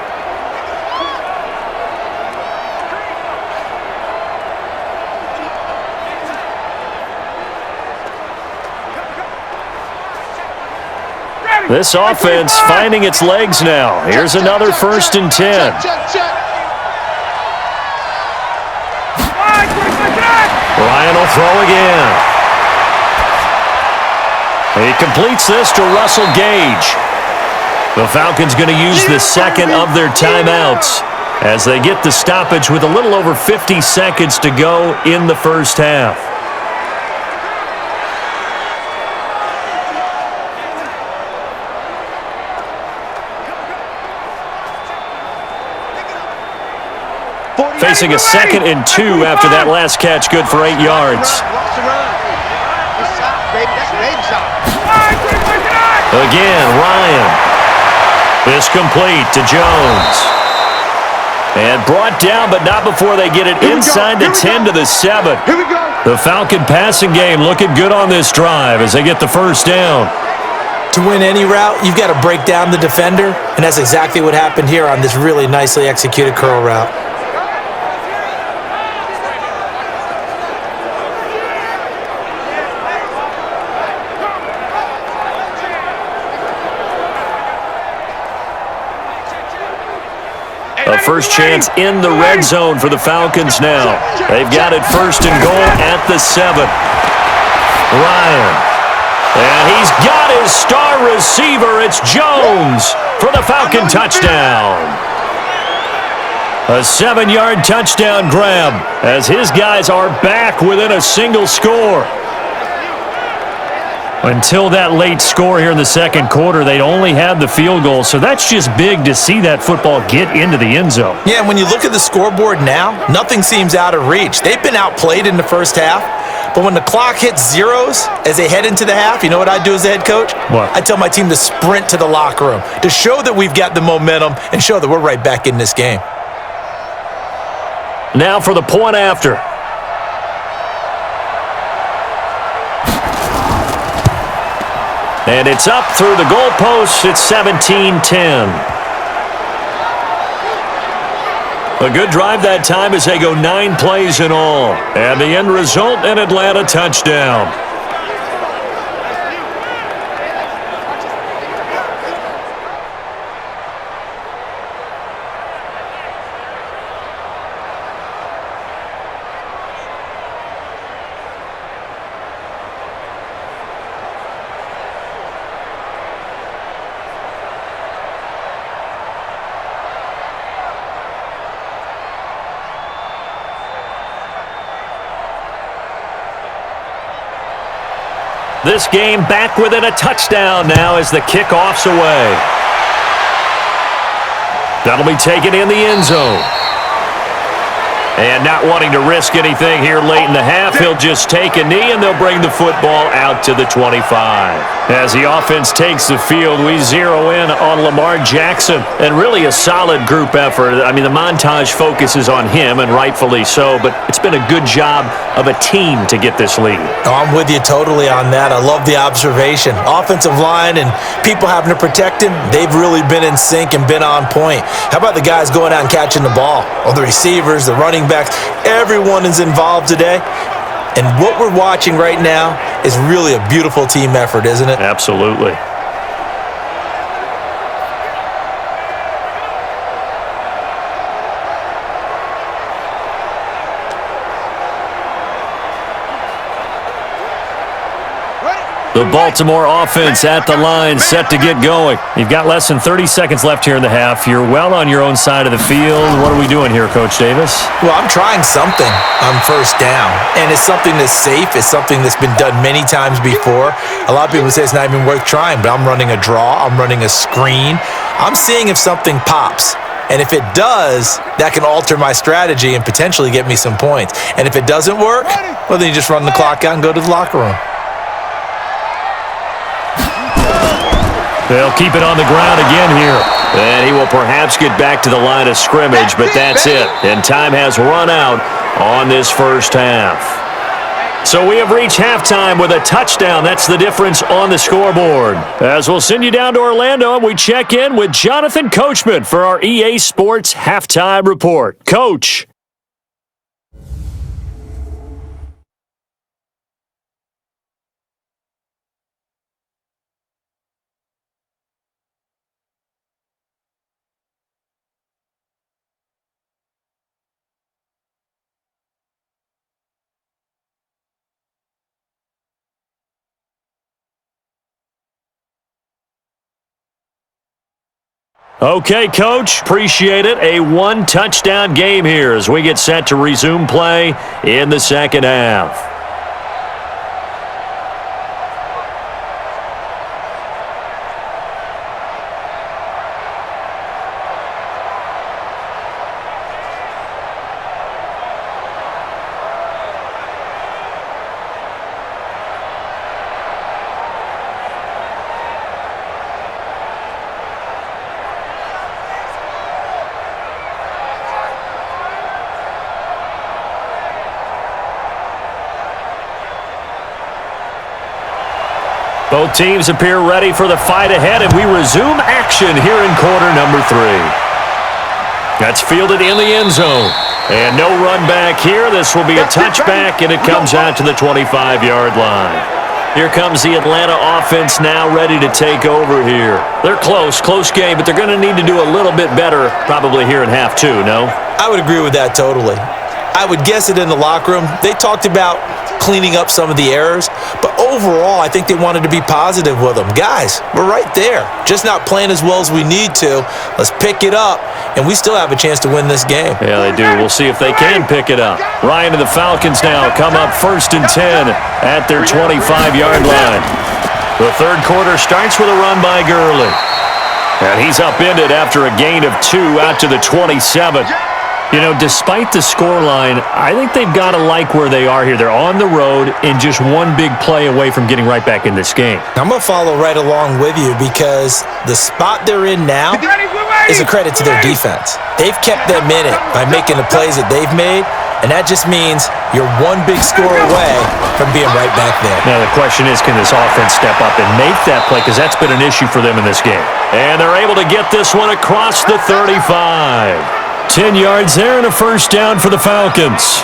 This offense finding its legs now. Here's another 1st and 10. Ryan will throw again. He completes this to Russell Gage. The Falcons going to use the second of their timeouts as they get the stoppage with a little over 50 seconds to go in the first half. Facing a 2nd and 2 after that last catch, good for 8 yards. Again, Ryan. This complete to Jones. And brought down, but not before they get it inside the 10 to the 7. The Falcon passing game looking good on this drive as they get the first down. To win any route, you've got to break down the defender, and that's exactly what happened here on this really nicely executed curl route. A first chance in the red zone for the Falcons now. They've got it 1st and goal at the 7. Ryan. And he's got his star receiver. It's Jones for the Falcon touchdown. A 7-yard touchdown grab as his guys are back within a single score. Until that late score here in the second quarter, they'd only had the field goal, so that's just big to see that football get into the end zone. Yeah, and when you look at the scoreboard now, nothing seems out of reach. They've been outplayed in the first half, but when the clock hits zeros as they head into the half, you know what I do as the head coach? What? I tell my team to sprint to the locker room to show that we've got the momentum and show that we're right back in this game. Now for the point after. And it's up through the goalposts. It's 17-10. A good drive that time as they go 9 plays in all. And the end result, an Atlanta touchdown. This game back within a touchdown now as the kickoff's away. That'll be taken in the end zone. And not wanting to risk anything here late in the half, he'll just take a knee and they'll bring the football out to the 25. As the offense takes the field, we zero in on Lamar Jackson. And really a solid group effort. I mean, the montage focuses on him, and rightfully so, but it's been a good job of a team to get this lead. Oh, I'm with you totally on that. I love the observation. Offensive line and people having to protect him, they've really been in sync and been on point. How about the guys going out and catching the ball? Or the receivers, the running backs, everyone is involved today. And what we're watching right now is really a beautiful team effort, isn't it? Absolutely. The Baltimore offense at the line, set to get going. You've got less than 30 seconds left here in the half. You're well on your own side of the field. What are we doing here, Coach Davis? Well, I'm trying something on first down, and it's something that's safe. It's something that's been done many times before. A lot of people say it's not even worth trying, but I'm running a draw. I'm running a screen. I'm seeing if something pops. And if it does, that can alter my strategy and potentially get me some points. And if it doesn't work, well, then you just run the clock out and go to the locker room. They'll keep it on the ground again here. And he will perhaps get back to the line of scrimmage, but that's it. And time has run out on this first half. So we have reached halftime with a touchdown. That's the difference on the scoreboard. As we'll send you down to Orlando, and we check in with Jonathan Coachman for our EA Sports Halftime Report. Coach. Okay, Coach, appreciate it. A one-touchdown game here as we get set to resume play in the second half. Both teams appear ready for the fight ahead, and we resume action here in quarter number 3. That's fielded in the end zone. And no run back here. This will be a touchback, and it comes out to the 25-yard line. Here comes the Atlanta offense now ready to take over here. They're close game, but they're going to need to do a little bit better probably here in half 2, no? I would agree with that totally. I would guess it in the locker room. They talked about cleaning up some of the errors, but overall, I think they wanted to be positive with them. Guys, we're right there, just not playing as well as we need to. Let's pick it up, and we still have a chance to win this game. Yeah, they do. We'll see if they can pick it up. Ryan and the Falcons now come up 1st and 10 at their 25-yard line. The third quarter starts with a run by Gurley. And he's upended after a gain of 2 out to the 27. You know, despite the scoreline, I think they've got to like where they are here. They're on the road and just one big play away from getting right back in this game. I'm going to follow right along with you because the spot they're in now is a credit to their defense. They've kept them in it by making the plays that they've made, and that just means you're one big score away from being right back there. Now the question is, can this offense step up and make that play? Because that's been an issue for them in this game. And they're able to get this one across the 35. 10 yards there and a first down for the Falcons.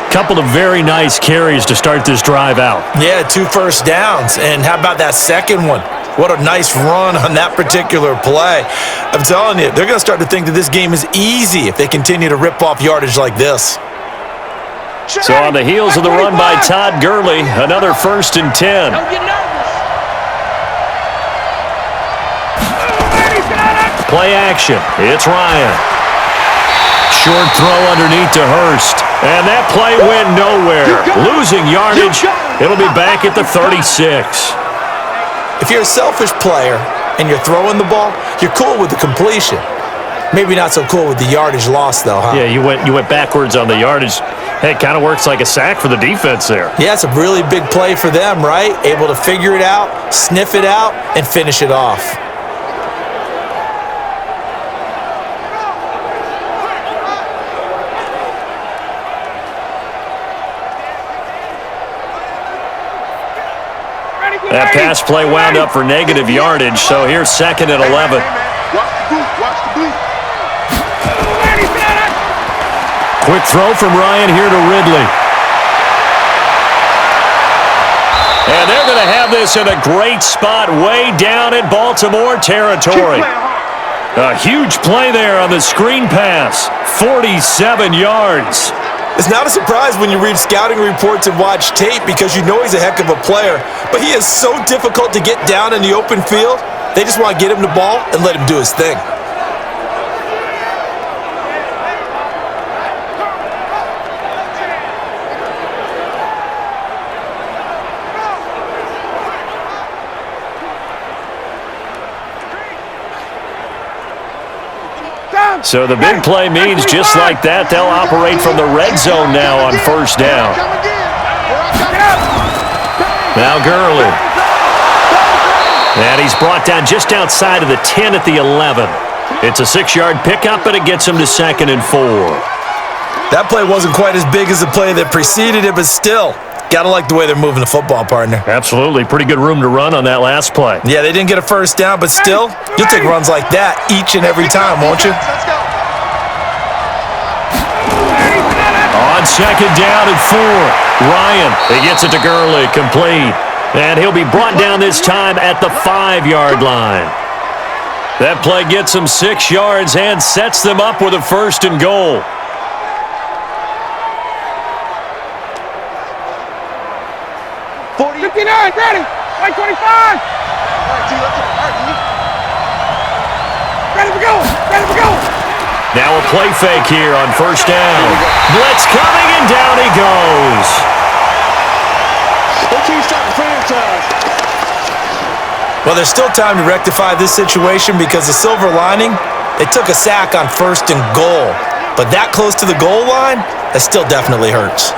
Couple of very nice carries to start this drive out. Yeah, 2 first downs. And how about that second one? What a nice run on that particular play. I'm telling you, they're going to start to think that this game is easy if they continue to rip off yardage like this. So on the heels of the run by Todd Gurley, another 1st and 10. Play action. It's Ryan. Short throw underneath to Hurst. And that play went nowhere. Losing yardage. It'll be back at the 36. If you're a selfish player and you're throwing the ball, you're cool with the completion. Maybe not so cool with the yardage loss, though, huh? Yeah, you went backwards on the yardage. Hey, it kind of works like a sack for the defense there. Yeah, it's a really big play for them, right? Able to figure it out, sniff it out, and finish it off. That pass play wound up for negative yardage, so here's 2nd and 11. Watch the boot. Quick throw from Ryan here to Ridley. And they're going to have this in a great spot way down in Baltimore territory. A huge play there on the screen pass. 47 yards. It's not a surprise when you read scouting reports and watch tape because you know he's a heck of a player, but he is so difficult to get down in the open field. They just want to get him the ball and let him do his thing. So the big play means just like that, they'll operate from the red zone now on 1st down. Now Gurley. And he's brought down just outside of the 10 at the 11. It's a 6-yard pickup, and it gets him to 2nd and 4. That play wasn't quite as big as the play that preceded it, but still, gotta like the way they're moving the football, partner. Absolutely. Pretty good room to run on that last play. Yeah, they didn't get a 1st down, but still, you'll take runs like that each and every time, won't you? On 2nd down and 4. Ryan, he gets it to Gurley, complete. And he'll be brought down this time at the 5-yard line. That play gets him 6 yards and sets them up with a 1st and goal. Ready, like 25. Ready for go, ready for go. Now a play fake here on 1st down. Blitz coming, and down he goes. Well, there's still time to rectify this situation because the silver lining, they took a sack on 1st and goal. But that close to the goal line, that still definitely hurts.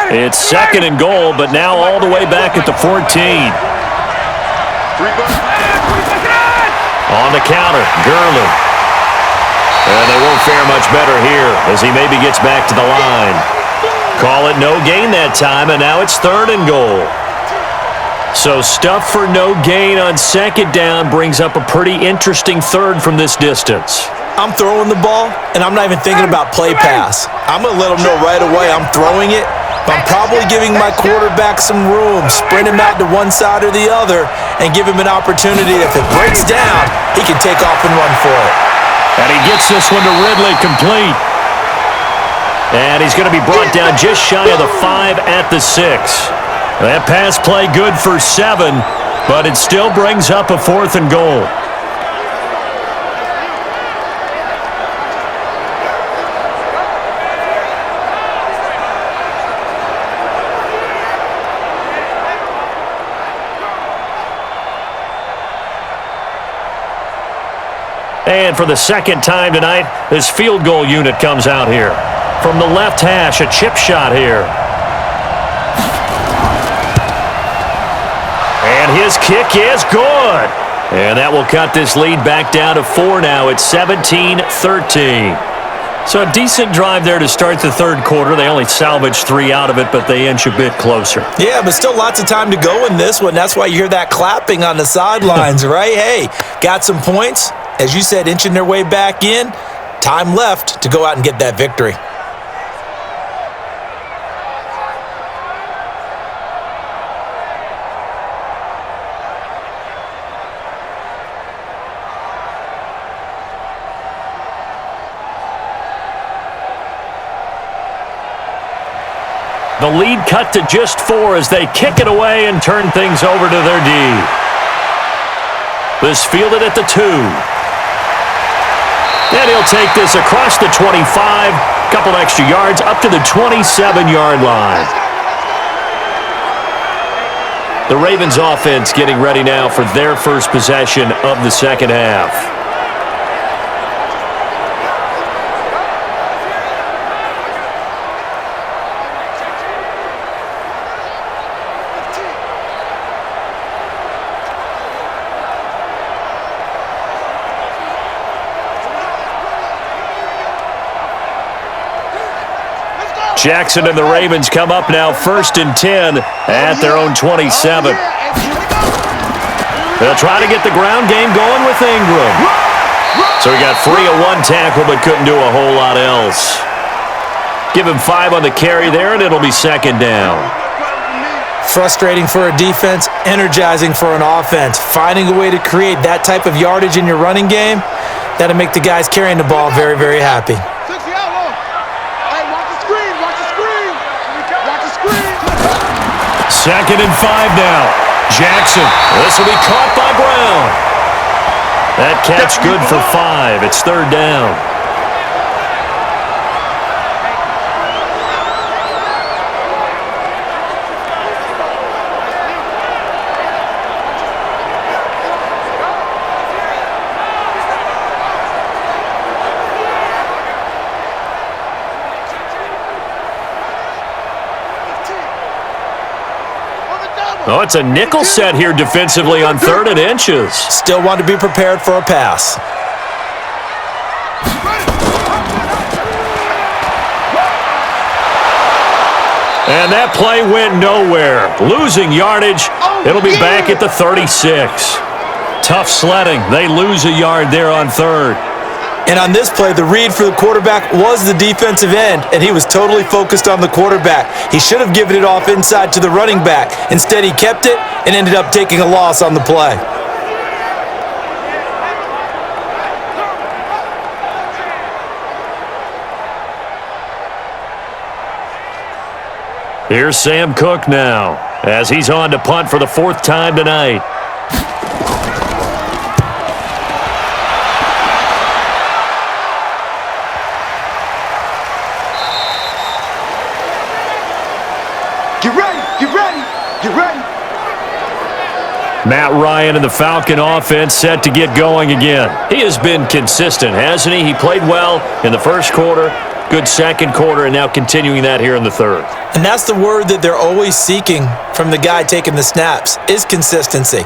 It's 2nd and goal, but now all the way back at the 14. On the counter, Gurley. And they won't fare much better here as he maybe gets back to the line. Call it no gain that time, and now it's 3rd and goal. So stuff for no gain on 2nd down brings up a pretty interesting 3rd from this distance. I'm throwing the ball, and I'm not even thinking about play pass. I'm going to let them know right away I'm throwing it. I'm probably giving my quarterback some room, sprint him out to one side or the other, and give him an opportunity. If it breaks down, he can take off and run for it. And he gets this one to Ridley, complete. And he's going to be brought down just shy of the 5 at the 6. That pass play good for 7, but it still brings up a 4th and goal. And for the 2nd time tonight, this field goal unit comes out here. From the left hash, a chip shot here. And his kick is good. And that will cut this lead back down to 4 now. It's 17-13. So a decent drive there to start the 3rd quarter. They only salvaged 3 out of it, but they inch a bit closer. Yeah, but still lots of time to go in this one. That's why you hear that clapping on the sidelines, right? Hey, got some points. As you said, inching their way back in. Time left to go out and get that victory. The lead cut to just 4 as they kick it away and turn things over to their D. This fielded at the 2. And he'll take this across the 25, couple extra yards up to the 27-yard line. The Ravens offense getting ready now for their first possession of the second half. Jackson and the Ravens come up now 1st and 10 at their own 27. They'll try to get the ground game going with Ingram. So he got free of 1 tackle but couldn't do a whole lot else. Give him 5 on the carry there and it'll be 2nd down. Frustrating for a defense, energizing for an offense. Finding a way to create that type of yardage in your running game, that'll make the guys carrying the ball very, very happy. 2nd and 5 now. Jackson. This will be caught by Brown. That catch good for 5. It's 3rd down. Oh, it's a nickel set here defensively on 3rd and inches. Still want to be prepared for a pass. And that play went nowhere. Losing yardage. It'll be back at the 36. Tough sledding. They lose a yard there on 3rd. And on this play, the read for the quarterback was the defensive end, and he was totally focused on the quarterback. He should have given it off inside to the running back. Instead, he kept it and ended up taking a loss on the play. Here's Sam Cook now, as he's on to punt for the 4th time tonight. Matt Ryan and the Falcon offense set to get going again. He has been consistent, hasn't he? He played well in the 1st quarter, good 2nd quarter, and now continuing that here in the 3rd. And that's the word that they're always seeking from the guy taking the snaps, is consistency.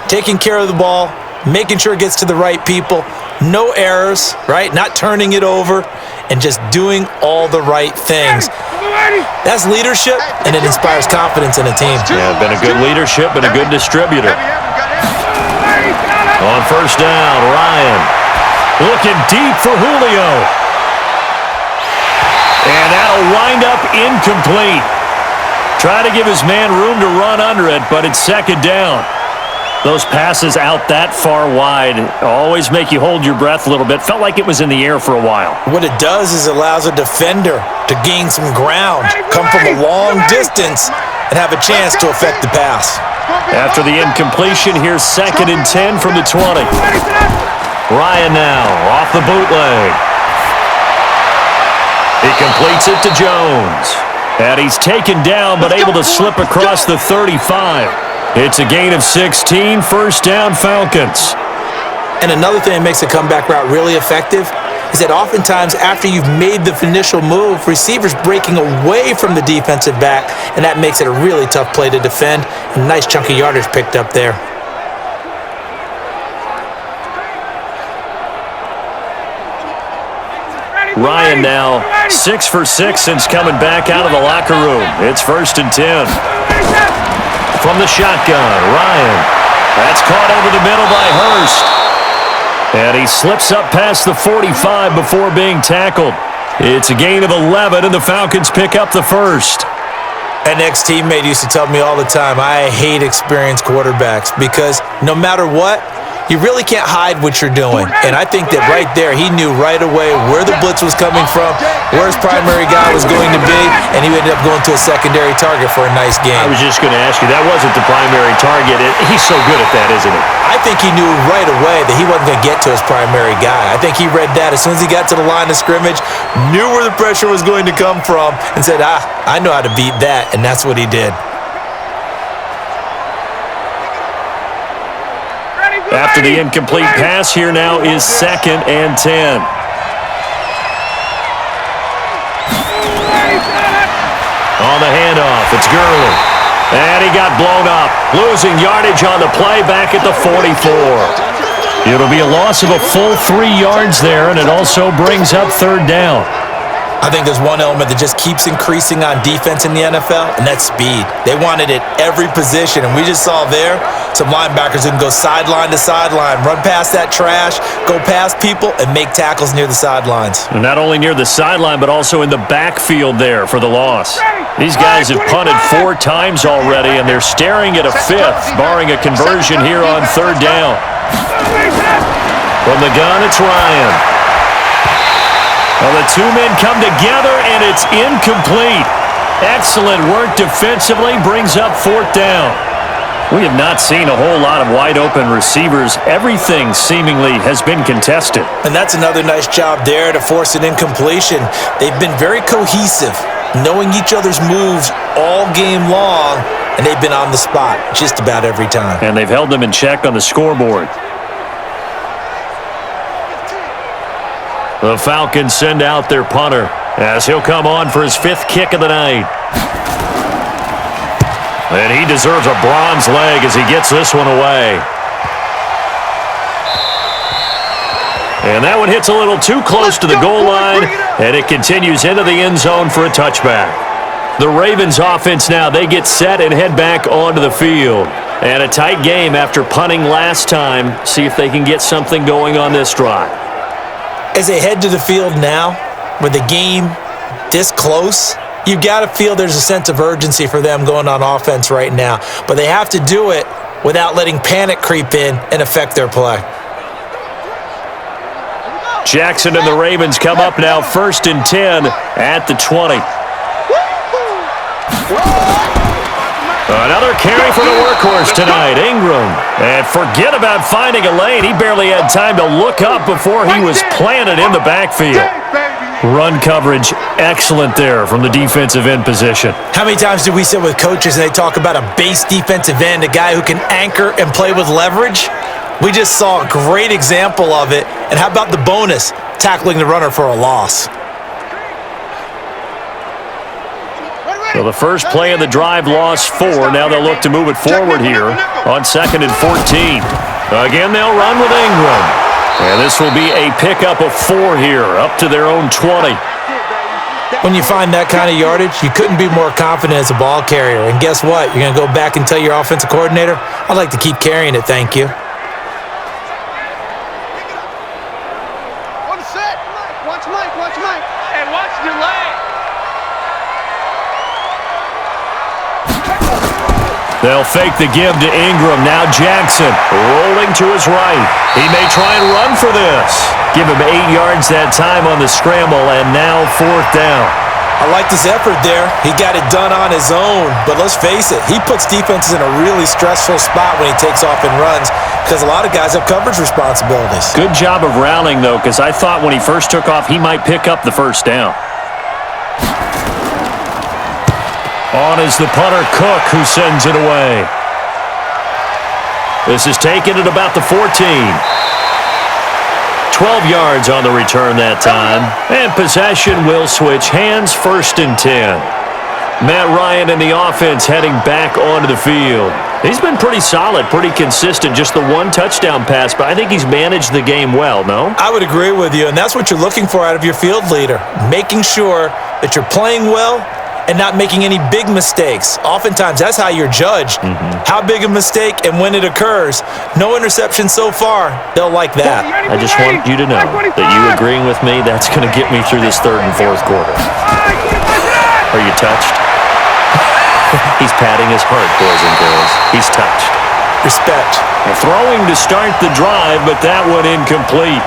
Taking care of the ball, making sure it gets to the right people, no errors, right? Not turning it over, and just doing all the right things. That's leadership, and it inspires confidence in a team. Yeah, been a good leadership and a good distributor. On 1st down, Ryan looking deep for Julio. And that'll wind up incomplete. Try to give his man room to run under it, but it's 2nd down. Those passes out that far wide always make you hold your breath a little bit. Felt like it was in the air for a while. What it does is it allows a defender to gain some ground, come from a long distance, and have a chance to affect the pass. After the incompletion, here's 2nd and 10 from the 20. Ryan now off the bootleg. He completes it to Jones. And he's taken down but able to slip across the 35. It's a gain of 16, 1st down Falcons. And another thing that makes a comeback route really effective is that oftentimes after you've made the initial move, receivers breaking away from the defensive back, and that makes it a really tough play to defend. A nice chunk of yardage picked up there. Ryan now 6 for 6 since coming back out of the locker room. It's 1st and 10. From the shotgun, Ryan. That's caught over the middle by Hurst. And he slips up past the 45 before being tackled. It's a gain of 11, and the Falcons pick up the 1st. An ex-teammate used to tell me all the time, I hate experienced quarterbacks because no matter what, You really can't hide what you're doing. And I think that right there, he knew right away where the blitz was coming from, where his primary guy was going to be, and he ended up going to a secondary target for a nice game. I was just going to ask you, that wasn't the primary target. He's so good at that, isn't he? I think he knew right away that he wasn't going to get to his primary guy. I think he read that as soon as he got to the line of scrimmage, knew where the pressure was going to come from, and said, I know how to beat that, and that's what he did. After the incomplete pass, here now is 2nd and 10. On the handoff, it's Gurley. And he got blown up, losing yardage on the play back at the 44. It'll be a loss of a full 3 yards there, and it also brings up 3rd down. I think there's one element that just keeps increasing on defense in the NFL, and that's speed. They want it at every position, and we just saw there some linebackers who can go sideline to sideline, run past that trash, go past people, and make tackles near the sidelines. And not only near the sideline, but also in the backfield there for the loss. These guys have punted 4 times already, and they're staring at a 5th, barring a conversion here on 3rd down. From the gun, it's Ryan. Well, the 2 men come together, and it's incomplete. Excellent work defensively, brings up 4th down. We have not seen a whole lot of wide-open receivers. Everything seemingly has been contested. And that's another nice job there to force an incompletion. They've been very cohesive, knowing each other's moves all game long, and they've been on the spot just about every time. And they've held them in check on the scoreboard. The Falcons send out their punter as he'll come on for his 5th kick of the night. And he deserves a bronze leg as he gets this one away. And that one hits a little too close to the goal line, and it continues into the end zone for a touchback. The Ravens offense now, they get set and head back onto the field. And a tight game after punting last time. See if they can get something going on this drive. As they head to the field now, with the game this close, you've got to feel there's a sense of urgency for them going on offense right now. But they have to do it without letting panic creep in and affect their play. Jackson and the Ravens come up now 1st and 10 at the 20. Another carry for the workhorse tonight, Ingram. And forget about finding a lane. He barely had time to look up before he was planted in the backfield. Run coverage, excellent there from the defensive end position. How many times do we sit with coaches and they talk about a base defensive end, a guy who can anchor and play with leverage? We just saw a great example of it. And how about the bonus, tackling the runner for a loss? So the first play of the drive lost 4. Now they'll look to move it forward here on 2nd and 14. Again, they'll run with Ingram. And this will be a pickup of 4 here, up to their own 20. When you find that kind of yardage, you couldn't be more confident as a ball carrier. And guess what? You're going to go back and tell your offensive coordinator, I'd like to keep carrying it, thank you. One set. Watch Mike. And watch the leg. They'll fake the give to Ingram. Now Jackson rolling to his right. He may try and run for this. Give him 8 yards that time on the scramble, and now 4th down. I like his effort there. He got it done on his own. But let's face it, he puts defenses in a really stressful spot when he takes off and runs because a lot of guys have coverage responsibilities. Good job of rallying, though, because I thought when he first took off, he might pick up the 1st down. On is the punter, Cook, who sends it away. This is taken at about the 14. 12 yards on the return that time. And possession will switch hands, 1st and 10. Matt Ryan and the offense heading back onto the field. He's been pretty solid, pretty consistent, just the 1 touchdown pass, but I think he's managed the game well, no? I would agree with you, and that's what you're looking for out of your field leader, making sure that you're playing well and not making any big mistakes. Oftentimes, that's how you're judged. How big a mistake and when it occurs. No interception so far. They'll like that. I just want you to know that you agreeing with me, that's going to get me through this 3rd and 4th quarter. Are you touched? He's patting his heart, boys and girls. He's touched. Respect. Throwing to start the drive, but that one incomplete.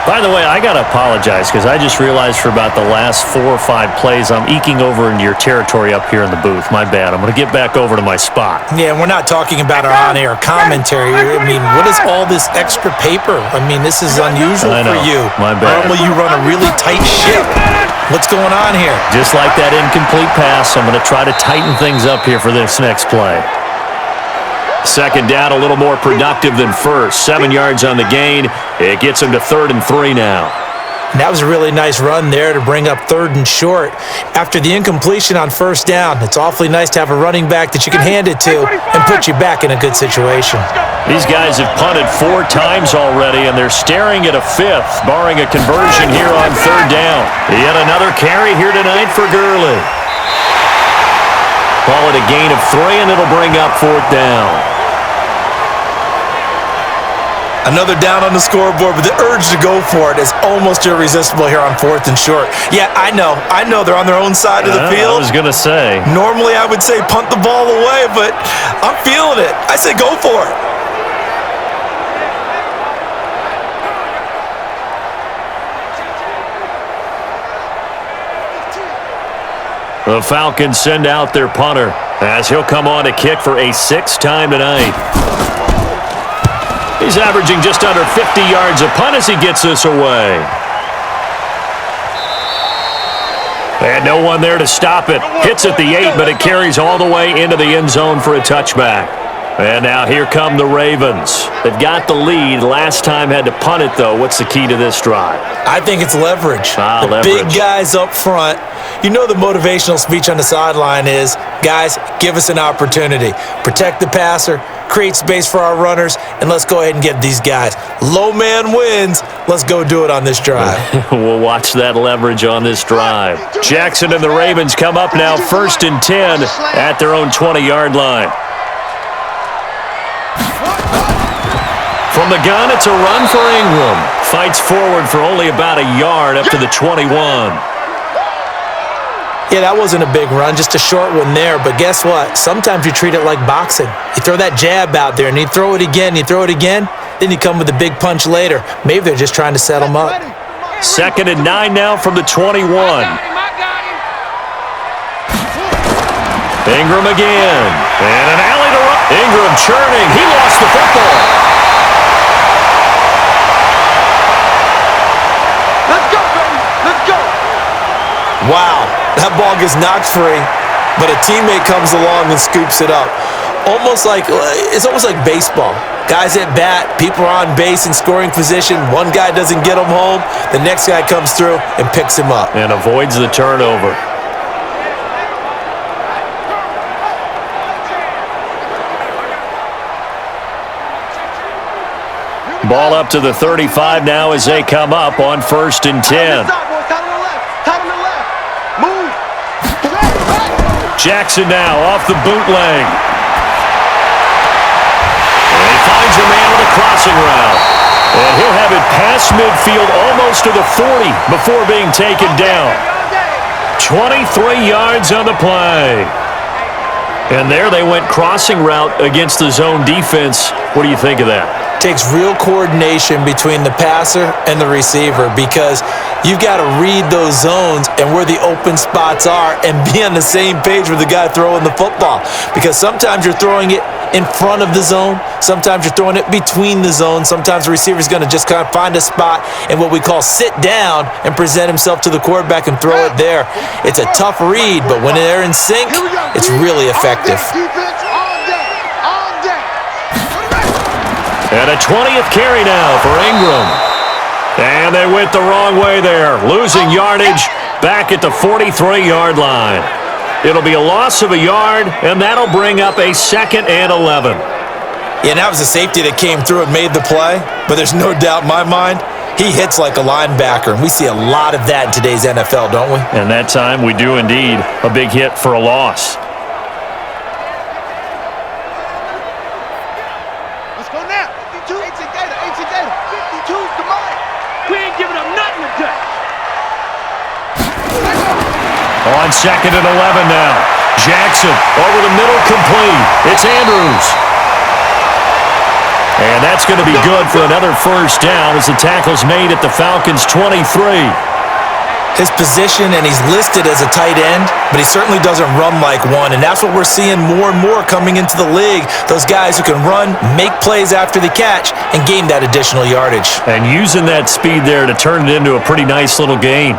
By the way, I got to apologize because I just realized for about the last 4 or 5 plays, I'm eking over into your territory up here in the booth. My bad. I'm going to get back over to my spot. Yeah, and we're not talking about our on-air commentary here. I mean, what is all this extra paper? I mean, this is unusual for you. My bad. Normally you run a really tight ship. What's going on here? Just like that incomplete pass, I'm going to try to tighten things up here for this next play. Second down, a little more productive than first. 7 yards on the gain. It gets him to 3rd and 3 now. And that was a really nice run there to bring up 3rd and short. After the incompletion on first down, it's awfully nice to have a running back that you can hand it to and put you back in a good situation. These guys have punted 4 times already, and they're staring at a 5th, barring a conversion here on 3rd down. Yet another carry here tonight for Gurley. Call it a gain of 3, and it'll bring up 4th down. Another down on the scoreboard, but the urge to go for it is almost irresistible here on 4th and short. Yeah, I know they're on their own side of the field. I was going to say. Normally I would say punt the ball away, but I'm feeling it. I say go for it. The Falcons send out their punter as he'll come on to kick for a 6th time tonight. He's averaging just under 50 yards a punt as he gets this away. And no one there to stop it. Hits at the 8, but it carries all the way into the end zone for a touchback. And now here come the Ravens. They've got the lead. Last time had to punt it, though. What's the key to this drive? I think it's leverage. The big guys up front. You know the motivational speech on the sideline is, guys, give us an opportunity. Protect the passer, create space for our runners, and let's go ahead and get these guys. Low man wins. Let's go do it on this drive. We'll watch that leverage on this drive. Jackson and the Ravens come up now 1st and 10 at their own 20-yard line. From the gun, it's a run for Ingram. Fights forward for only about a yard up to the 21. Yeah, that wasn't a big run, just a short one there. But guess what? Sometimes you treat it like boxing. You throw that jab out there, and you throw it again, then you come with a big punch later. Maybe they're just trying to set them up. 2nd and 9 now from the 21. Ingram again. And an alley to run. Ingram churning. He lost the football. Let's go, baby. Let's go. Wow, that ball gets knocked free, but a teammate comes along and scoops it up. It's almost like baseball. Guys at bat, people are on base in scoring position. One guy doesn't get him home. The next guy comes through and picks him up. And avoids the turnover. Ball up to the 35 now as they come up on 1st and 10. Jackson now off the bootleg. And he finds a man with a crossing route. And he'll have it past midfield almost to the 40 before being taken down. 23 yards on the play. And there they went crossing route against the zone defense. What do you think of that? Takes real coordination between the passer and the receiver because you've got to read those zones and where the open spots are and be on the same page with the guy throwing the football. Because sometimes you're throwing it in front of the zone, sometimes you're throwing it between the zones, sometimes the receiver's going to just kind of find a spot and what we call sit down and present himself to the quarterback and throw it there. It's a tough read, but when they're in sync, it's really effective. And a 20th carry now for Ingram. And they went the wrong way there, losing yardage back at the 43-yard line. It'll be a loss of a yard, and that'll bring up a 2nd and 11. Yeah, and that was a safety that came through and made the play, but there's no doubt in my mind, he hits like a linebacker, and we see a lot of that in today's NFL, don't we? And that time we do indeed. A big hit for a loss. On 2nd and 11 now. Jackson over the middle, complete. It's Andrews. And that's going to be good for another first down as the tackle's made at the Falcons' 23. His position, and he's listed as a tight end, but he certainly doesn't run like one, and that's what we're seeing more and more coming into the league. Those guys who can run, make plays after the catch, and gain that additional yardage. And using that speed there to turn it into a pretty nice little gain.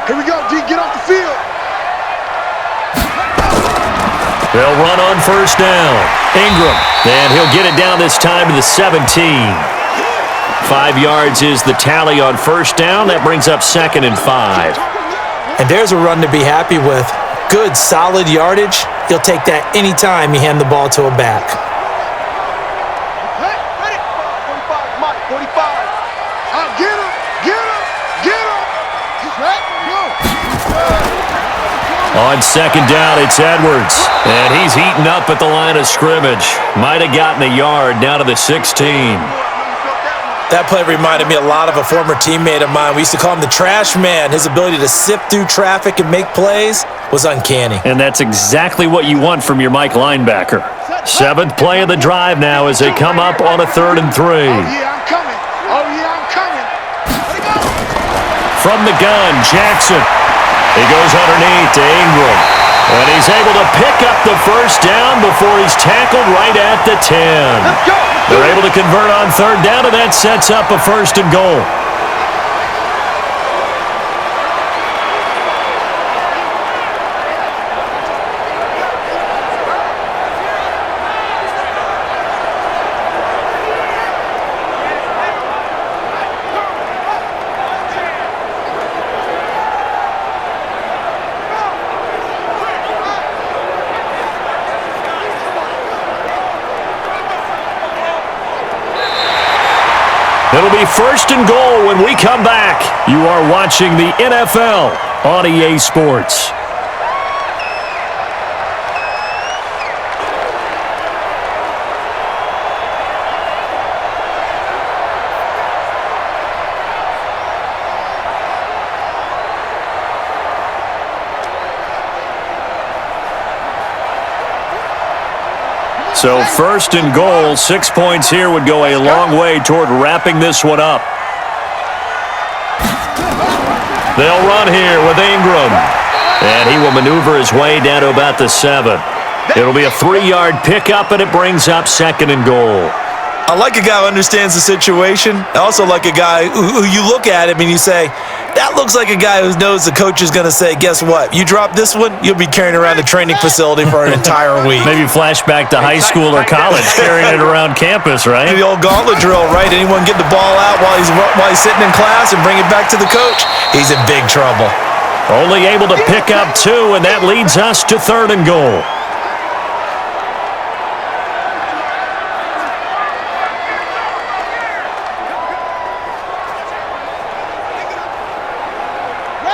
Here we go, D. Get off the field. They'll run on first down. Ingram. And he'll get it down this time to the 17. 5 yards is the tally on first down. That brings up 2nd and 5. And there's a run to be happy with. Good, solid yardage. He'll take that anytime you hand the ball to a back. Hey, ready? 45, Mike, 45. Get him, get him, get him. Right, go. On second down, it's Edwards. And he's heating up at the line of scrimmage. Might have gotten a yard down to the 16. That play reminded me a lot of a former teammate of mine. We used to call him the trash man. His ability to sift through traffic and make plays was uncanny. And that's exactly what you want from your Mike linebacker. 7th play of the drive now as they come up on a 3rd and 3. Oh, yeah, I'm coming. Oh, yeah, I'm coming. From the gun, Jackson. He goes underneath to Ingram. And he's able to pick up the first down before he's tackled right at the 10. Let's go. They're able to convert on 3rd down, and that sets up a 1st and goal. It'll be 1st and goal when we come back. You are watching the NFL on EA Sports. So 1st and goal, 6 points here would go a long way toward wrapping this one up. They'll run here with Ingram. And he will maneuver his way down to about the 7. It'll be a 3-yard pickup, and it brings up 2nd and goal. I like a guy who understands the situation. I also like a guy who you look at him and you say, that looks like a guy who knows the coach is going to say, guess what? You drop this one, you'll be carrying around the training facility for an entire week. Maybe flashback to high school or college, carrying it around campus, right? The old gauntlet drill, right? Anyone get the ball out while he's sitting in class and bring it back to the coach? He's in big trouble. Only able to pick up 2, and that leads us to 3rd and goal.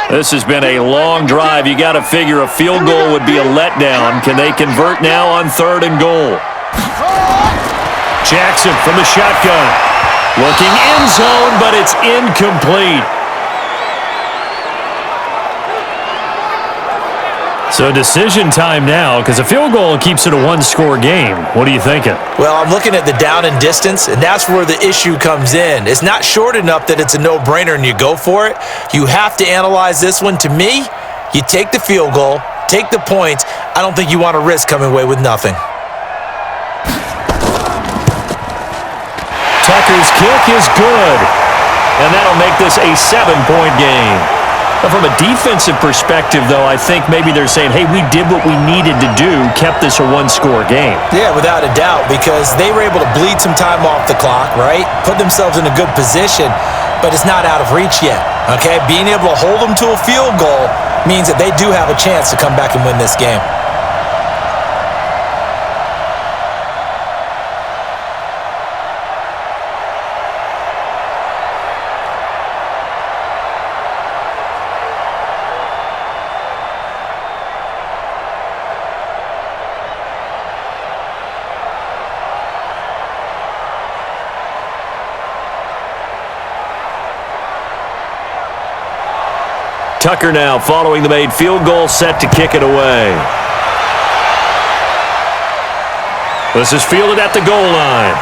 This has been a long drive. You got to figure a field goal would be a letdown. Can they convert now on 3rd and goal? Jackson from the shotgun. Looking end zone, but it's incomplete. So decision time now, because a field goal keeps it a 1-score game. What are you thinking? Well, I'm looking at the down and distance, and that's where the issue comes in. It's not short enough that it's a no-brainer and you go for it. You have to analyze this one. To me, you take the field goal, take the points. I don't think you want to risk coming away with nothing. Tucker's kick is good, and that'll make this a 7-point game. From a defensive perspective, though, I think maybe they're saying, hey, we did what we needed to do, kept this a 1-score game. Yeah, without a doubt, because they were able to bleed some time off the clock, right? Put themselves in a good position, but it's not out of reach yet, okay? Being able to hold them to a field goal means that they do have a chance to come back and win this game. Tucker now following the made field goal, set to kick it away. This is fielded at the goal line.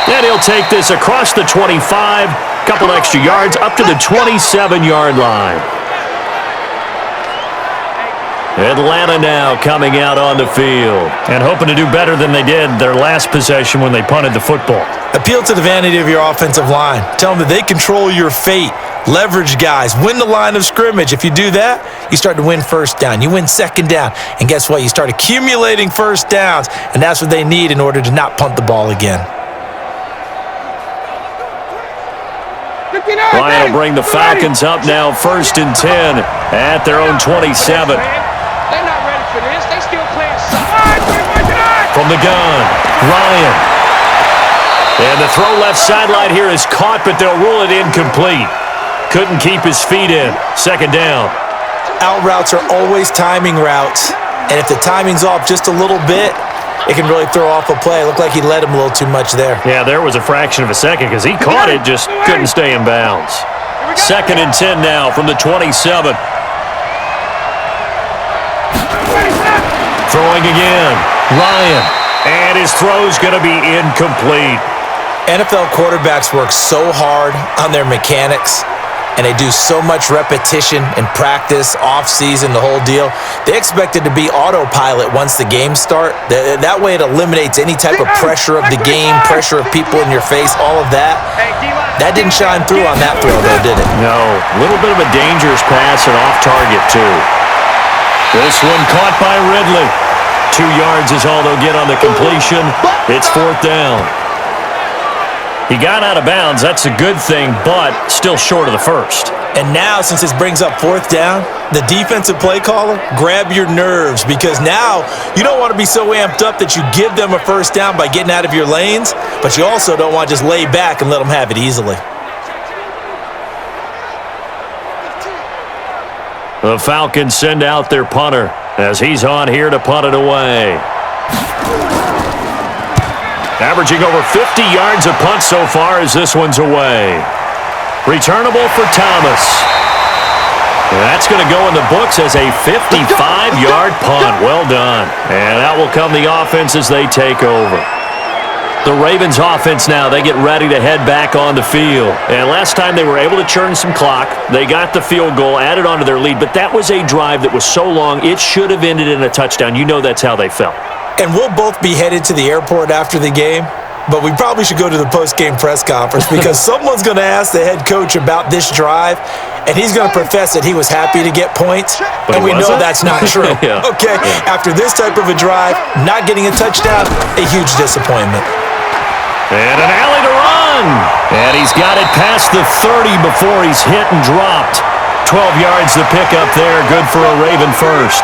And he'll take this across the 25, couple extra yards, up to the 27-yard line. Atlanta now coming out on the field. And hoping to do better than they did their last possession when they punted the football. Appeal to the vanity of your offensive line. Tell them that they control your fate. Leverage guys. Win the line of scrimmage. If you do that, you start to win first down. You win second down. And guess what? You start accumulating first downs. And that's what they need in order to not punt the ball again. Ryan will bring the Falcons up now, 1st and 10 at their own 27. They're not ready for this. They still playing side. From the gun, Ryan. And the throw left sideline here is caught, but they'll rule it incomplete. Couldn't keep his feet in. 2nd down. Out routes are always timing routes. And if the timing's off just a little bit, it can really throw off a play. It looked like he led him a little too much there. Yeah, there was a fraction of a second because he caught it, just couldn't stay in bounds. 2nd and 10 now from the 27. Throwing again. Ryan. And his throw's going to be incomplete. NFL quarterbacks work so hard on their mechanics, and they do so much repetition and practice, off-season, the whole deal. They expect it to be autopilot once the games start. That way it eliminates any type of pressure of the game, pressure of people in your face, all of that. That didn't shine through on that throw, though, did it? No. A little bit of a dangerous pass and off target, too. This one caught by Ridley. 2 yards is all they'll get on the completion. It's 4th down. He got out of bounds. That's a good thing, but still short of the first. And now, since this brings up 4th down, the defensive play caller, grab your nerves, because now you don't want to be so amped up that you give them a first down by getting out of your lanes, but you also don't want to just lay back and let them have it easily. The Falcons send out their punter as he's on here to punt it away. Averaging over 50 yards a punt so far as this one's away. Returnable for Thomas. And that's going to go in the books as a 55-yard punt. Well done. And out will come the offense as they take over. The Ravens offense now, they get ready to head back on the field. And last time they were able to churn some clock. They got the field goal, added on to their lead. But that was a drive that was so long, it should have ended in a touchdown. You know that's how they felt. And we'll both be headed to the airport after the game, but we probably should go to the post-game press conference because someone's going to ask the head coach about this drive, and he's going to profess that he was happy to get points, and we know that's not true. Yeah. Okay, after this type of a drive, not getting a touchdown, a huge disappointment. And an alley to run. And he's got it past the 30 before he's hit and dropped. 12 yards to pick up there. Good for a Raven first.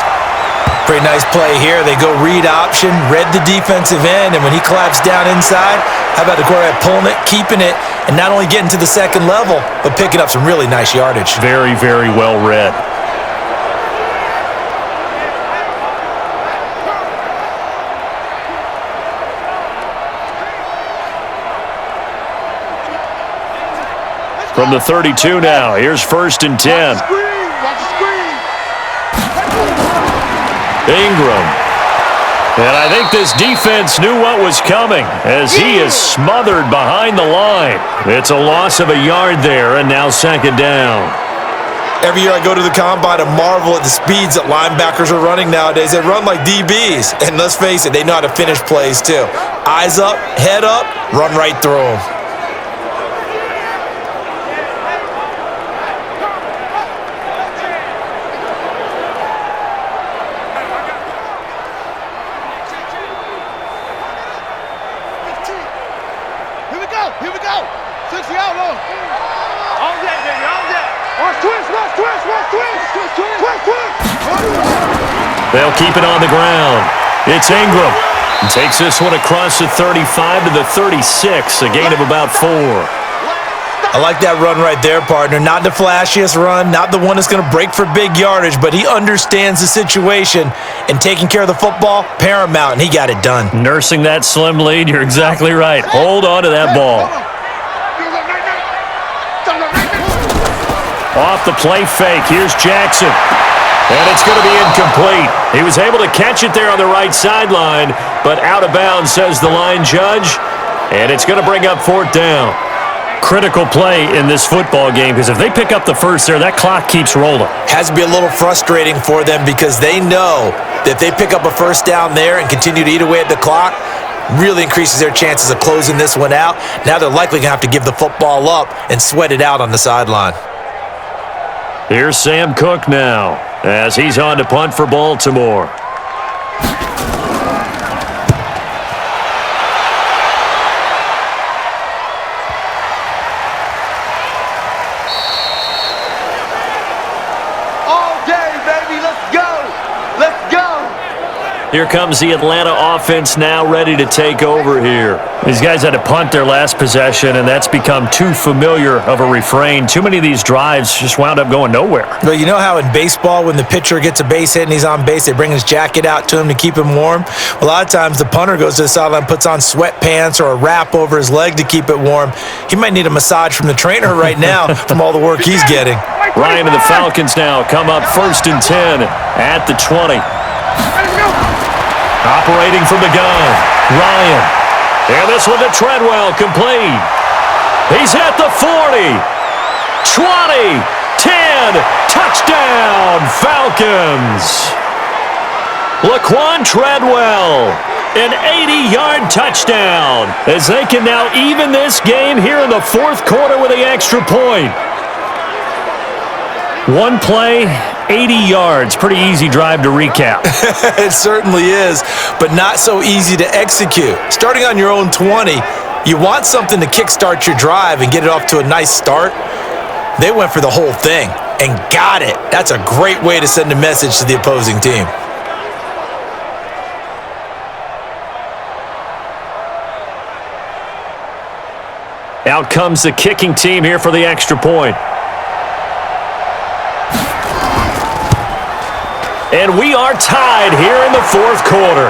Pretty nice play here. They go read option, read the defensive end, and when he collapsed down inside, how about the quarterback pulling it, keeping it, and not only getting to the second level, but picking up some really nice yardage. Very, very well read. From the 32 now, here's 1st and 10. Ingram. And I think this defense knew what was coming as he is smothered behind the line. It's a loss of a yard there, and now 2nd down. Every year I go to the combine and marvel at the speeds that linebackers are running nowadays. They run like DBs, and let's face it, they know how to finish plays too. Eyes up, head up, run right through them. They'll keep it on the ground. It's Ingram. He takes this one across the 35 to the 36, a gain of about 4. I like that run right there, partner. Not the flashiest run, not the one that's going to break for big yardage, but he understands the situation, and taking care of the football, paramount, and he got it done. Nursing that slim lead, you're exactly right. Hold on to that ball. Off the play fake, here's Jackson. And it's going to be incomplete. He was able to catch it there on the right sideline, but out of bounds, says the line judge. And it's going to bring up 4th down. Critical play in this football game, because if they pick up the first there, that clock keeps rolling. Has to be a little frustrating for them because they know that if they pick up a first down there and continue to eat away at the clock, really increases their chances of closing this one out. Now they're likely going to have to give the football up and sweat it out on the sideline. Here's Sam Cook now as he's on to punt for Baltimore. Here comes the Atlanta offense now ready to take over here. These guys had to punt their last possession, and that's become too familiar of a refrain. Too many of these drives just wound up going nowhere. Well, you know how in baseball when the pitcher gets a base hit and he's on base, they bring his jacket out to him to keep him warm? Well, a lot of times the punter goes to the sideline, puts on sweatpants or a wrap over his leg to keep it warm. He might need a massage from the trainer right now from all the work he's getting. Ryan and the Falcons now come up 1st and 10 at the 20. Operating from the gun, Ryan. And this one to Treadwell, complete. He's at the 40, 20, 10, touchdown, Falcons. Laquan Treadwell, an 80-yard touchdown, as they can now even this game here in the 4th quarter with the extra point. One play, 80 yards. Pretty easy drive to recap. It certainly is, but not so easy to execute. Starting on your own 20, you want something to kickstart your drive and get it off to a nice start. They went for the whole thing and got it. That's a great way to send a message to the opposing team. Out comes the kicking team here for the extra point. And we are tied here in the 4th quarter.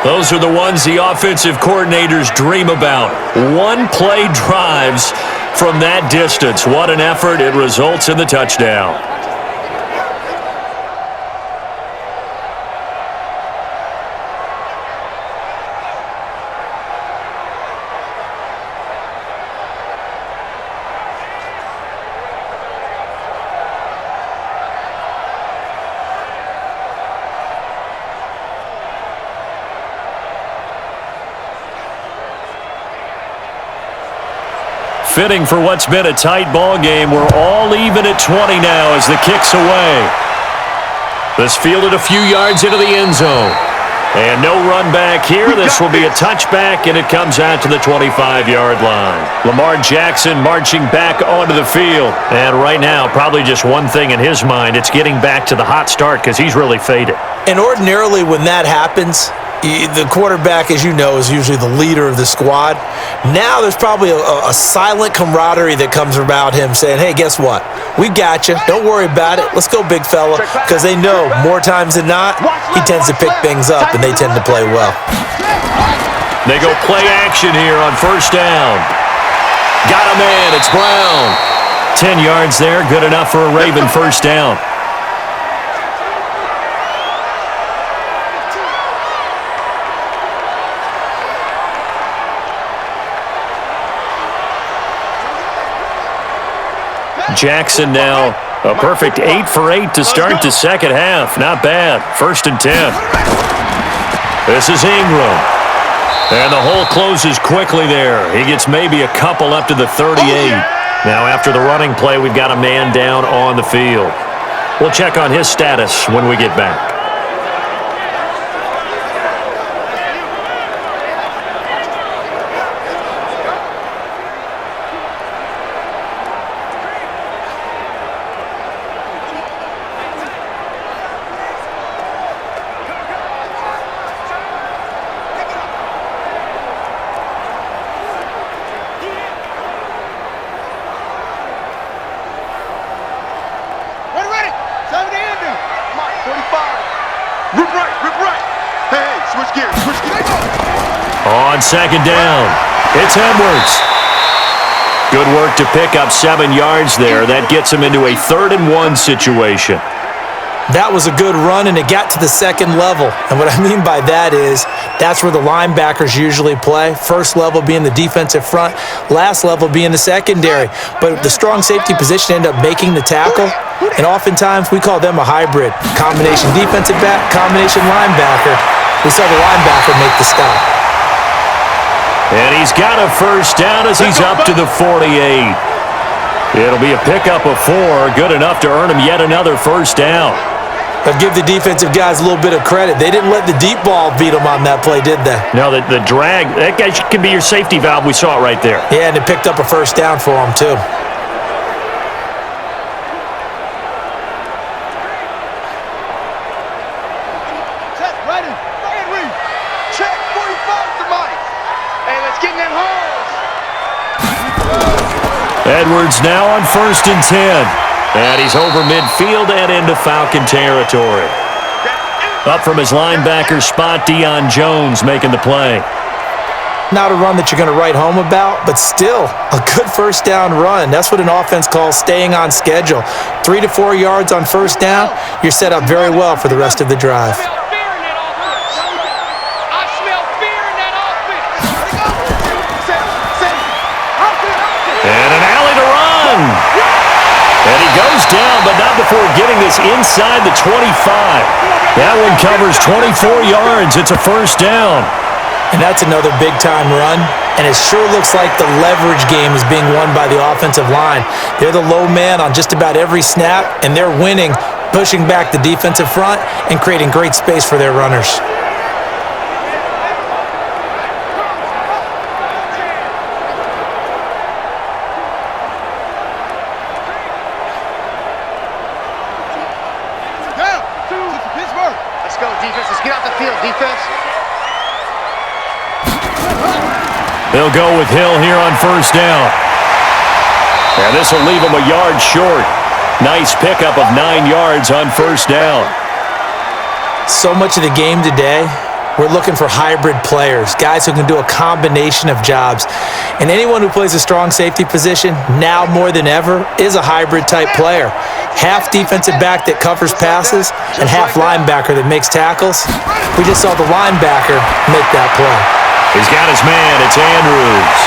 Those are the ones the offensive coordinators dream about. One-play drives from that distance. What an effort. It results in the touchdown. Fitting for what's been a tight ball game. We're all even at 20 now as the kick's away. This fielded a few yards into the end zone. And no run back here. This will be a touchback, and it comes out to the 25-yard line. Lamar Jackson marching back onto the field. And right now, probably just one thing in his mind. It's getting back to the hot start because he's really faded. And ordinarily when that happens, the quarterback, as you know, is usually the leader of the squad. Now there's probably a silent camaraderie that comes about him saying, hey, guess what? We got you. Don't worry about it. Let's go, big fella. Because they know more times than not, he tends to pick things up, and they tend to play well. They go play action here on 1st down. Got a man. It's Brown. 10 yards there. Good enough for a Raven 1st down. Jackson now a perfect 8 for 8 to start the second half. Not bad. 1st and 10. This is Ingram. And the hole closes quickly there. He gets maybe a couple up to the 38. Now after the running play, we've got a man down on the field. We'll check on his status when we get back. On 2nd down, it's Edwards. Good work to pick up 7 yards there. That gets him into a 3rd-and-1 situation. That was a good run, and it got to the second level. And what I mean by that is that's where the linebackers usually play. First level being the defensive front, last level being the secondary. But the strong safety position ended up making the tackle, and oftentimes we call them a hybrid. Combination defensive back, combination linebacker. We saw the linebacker make the stop. And he's got a first down as he's up to the 48. It'll be a pickup of 4, good enough to earn him yet another first down. But give the defensive guys a little bit of credit. They didn't let the deep ball beat them on that play, did they? No, the drag, that guy can be your safety valve. We saw it right there. Yeah, and it picked up a first down for them, too. Check, ready, and read. Check, 45 to Mike. Hey, let's get in them holes. Edwards now on 1st and 10. And he's over midfield and into Falcon territory. Up from his linebacker spot, Deion Jones making the play. Not a run that you're going to write home about, but still a good first down run. That's what an offense calls staying on schedule. 3 to 4 yards on first down, you're set up very well for the rest of the drive. I smell fear in that offense. And an alley to run. And he goes down, but not before getting this inside the 25. That one covers 24 yards. It's a first down. And that's another big-time run. And it sure looks like the leverage game is being won by the offensive line. They're the low man on just about every snap, and they're winning, pushing back the defensive front and creating great space for their runners. Let's go, defense. Let's get out the field, defense. They'll go with Hill here on first down. And this will leave him a yard short. Nice pickup of 9 yards on first down. So much of the game today, we're looking for hybrid players, guys who can do a combination of jobs. And anyone who plays a strong safety position, now more than ever, is a hybrid-type player. Half defensive back that covers passes and half linebacker that makes tackles. We just saw the linebacker make that play. He's got his man. It's Andrews.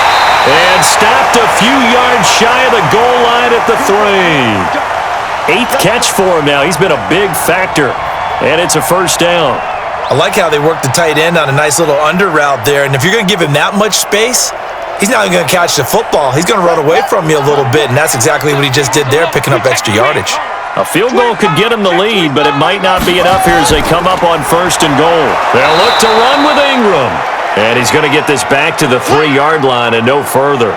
And stopped a few yards shy of the goal line at the 3. 8th catch for him now. He's been a big factor. And it's a first down. I like how they worked the tight end on a nice little under route there. And if you're going to give him that much space, he's not even going to catch the football. He's going to run away from you a little bit, and that's exactly what he just did there, picking up extra yardage. A field goal could get him the lead, but it might not be enough here as they come up on 1st and goal. They'll look to run with Ingram. And he's going to get this back to the 3-yard line and no further.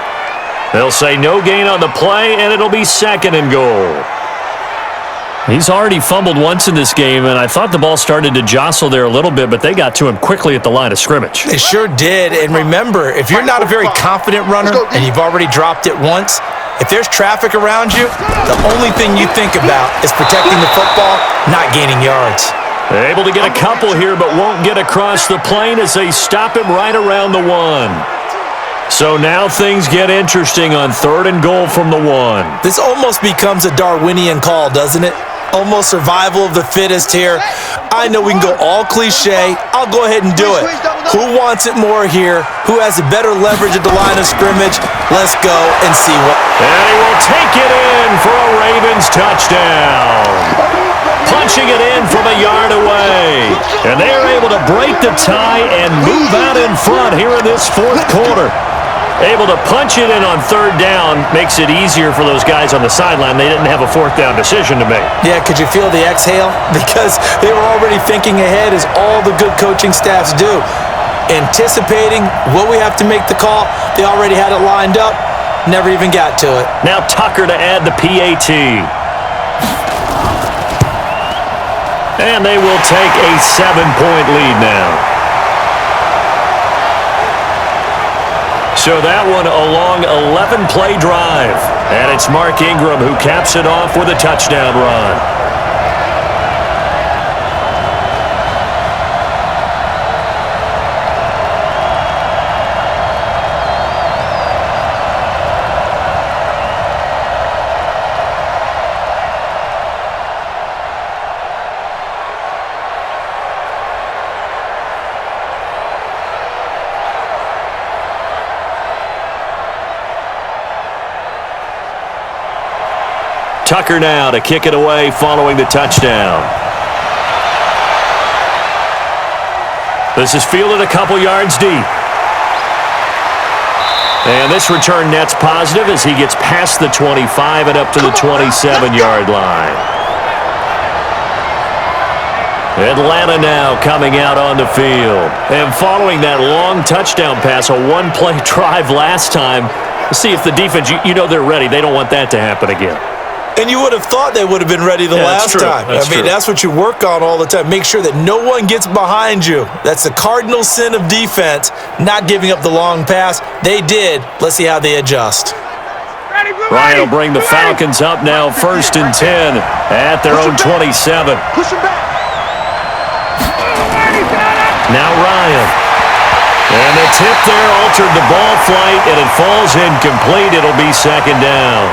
They'll say no gain on the play, and it'll be 2nd and goal. He's already fumbled once in this game, and I thought the ball started to jostle there a little bit, but they got to him quickly at the line of scrimmage. They sure did. And remember, if you're not a very confident runner and you've already dropped it once, if there's traffic around you, the only thing you think about is protecting the football, not gaining yards. They're able to get a couple here, but won't get across the plane as they stop him right around the 1. So now things get interesting on 3rd and goal from the 1. This almost becomes a Darwinian call, doesn't it? Almost survival of the fittest here. I know we can go all cliche. I'll go ahead and do it. Who wants it more here? Who has a better leverage at the line of scrimmage? Let's go and see what. And he will take it in for a Ravens touchdown. Punching it in from a yard away. And they're able to break the tie and move out in front here in this 4th quarter. Able to punch it in on 3rd down makes it easier for those guys on the sideline. They didn't have a 4th down decision to make. Yeah, could you feel the exhale? Because they were already thinking ahead, as all the good coaching staffs do. Anticipating what we have to make the call. They already had it lined up. Never even got to it. Now Tucker to add the PAT. And they will take a 7-point lead now. So that one a long 11-play drive. And it's Mark Ingram who caps it off with a touchdown run. Tucker now to kick it away following the touchdown. This is fielded a couple yards deep. And this return net's positive as he gets past the 25 and up to the 27-yard line. Atlanta now coming out on the field. And following that long touchdown pass, a one-play drive last time, see if the defense, you know they're ready. They don't want that to happen again. And you would have thought they would have been ready the last time. That's what you work on all the time. Make sure that no one gets behind you. That's the cardinal sin of defense, not giving up the long pass. They did. Let's see how they adjust. Ryan will bring the Falcons up now, 1st and 10 at their own 27. Push him back. Now Ryan. And the tip there altered the ball flight, and it falls incomplete. It'll be 2nd down.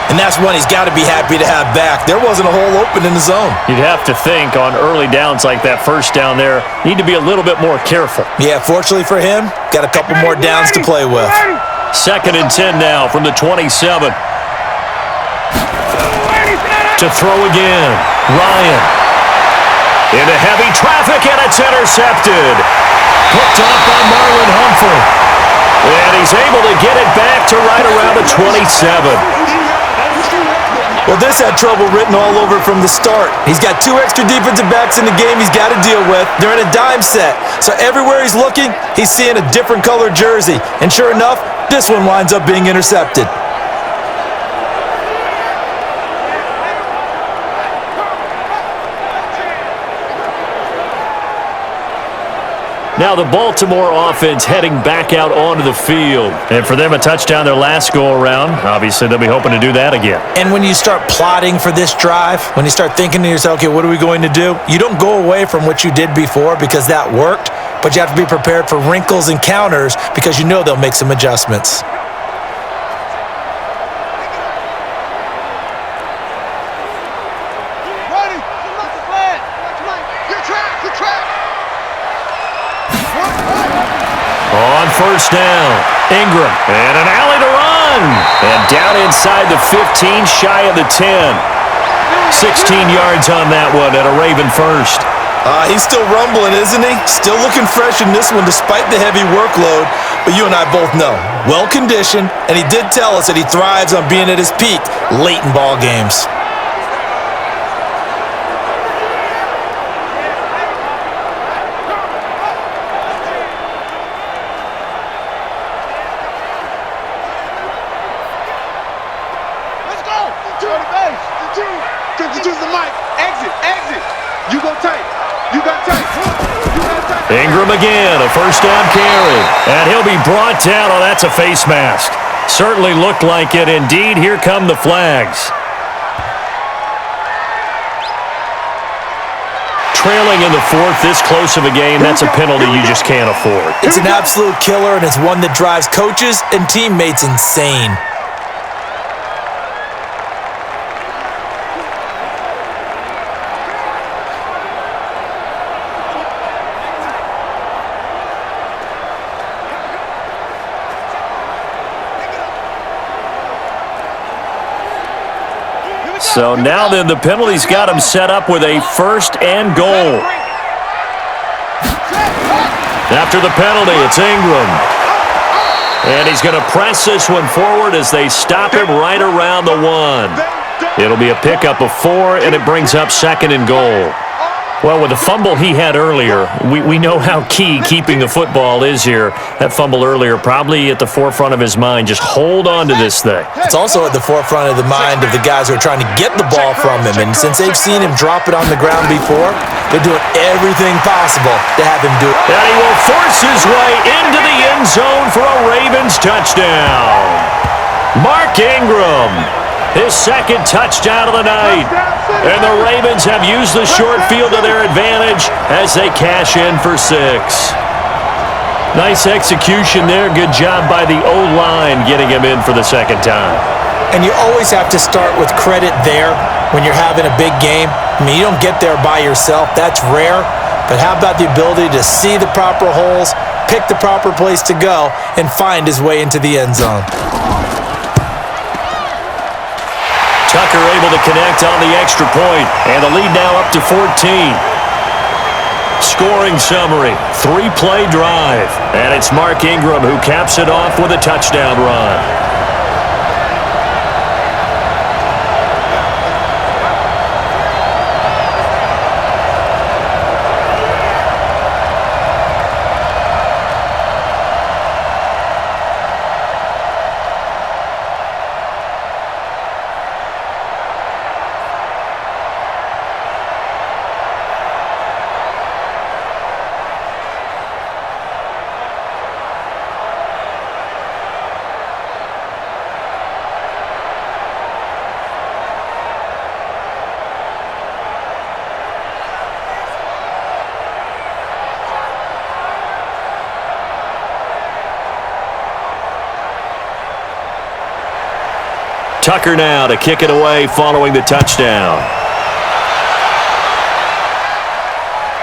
And that's one he's got to be happy to have back. There wasn't a hole open in the zone. You'd have to think on early downs like that, 1st down there, need to be a little bit more careful. Yeah, fortunately for him, got a couple more downs to play with. 2nd and 10 now from the 27. To throw again. Ryan. Into heavy traffic, and it's intercepted. Hooked off by Marlon Humphrey. And he's able to get it back to right around the 27. Well, this had trouble written all over from the start. He's got 2 extra defensive backs in the game he's got to deal with. They're in a dime set. So everywhere he's looking, he's seeing a different color jersey. And sure enough, this one winds up being intercepted. Now the Baltimore offense heading back out onto the field. And for them, a touchdown their last go-around. Obviously, they'll be hoping to do that again. And when you start plotting for this drive, when you start thinking to yourself, okay, what are we going to do? You don't go away from what you did before because that worked, but you have to be prepared for wrinkles and counters because you know they'll make some adjustments. On 1st down, Ingram, and an alley to run. And down inside the 15, shy of the 10. 16 yards on that one at a Raven first. He's still rumbling, isn't he? Still looking fresh in this one despite the heavy workload. But you and I both know, well-conditioned, and he did tell us that he thrives on being at his peak late in ball games. Ingram again, a 1st down carry. And he'll be brought down. Oh, that's a face mask. Certainly looked like it. Indeed, here come the flags. Trailing in the 4th, this close of a game, that's a penalty you just can't afford. It's an absolute killer, and it's one that drives coaches and teammates insane. So now then, the penalty's got him set up with a 1st and goal. After the penalty, it's Ingram. And he's going to press this one forward as they stop him right around the 1. It'll be a pickup of 4, and it brings up 2nd and goal. Well, with the fumble he had earlier, we know how key keeping the football is here. That fumble earlier probably at the forefront of his mind. Just hold on to this thing. It's also at the forefront of the mind of the guys who are trying to get the ball from him. And since they've seen him drop it on the ground before, they're doing everything possible to have him do it. And he will force his way into the end zone for a Ravens touchdown. Mark Ingram, his 2nd touchdown of the night. And the Ravens have used the short field to their advantage as they cash in for 6. Nice execution there. Good job by the O-line getting him in for the 2nd time. And you always have to start with credit there when you're having a big game. I mean, you don't get there by yourself. That's rare. But how about the ability to see the proper holes, pick the proper place to go, and find his way into the end zone? Tucker able to connect on the extra point, and the lead now up to 14. Scoring summary, 3-play drive, and it's Mark Ingram who caps it off with a touchdown run. Tucker now to kick it away following the touchdown.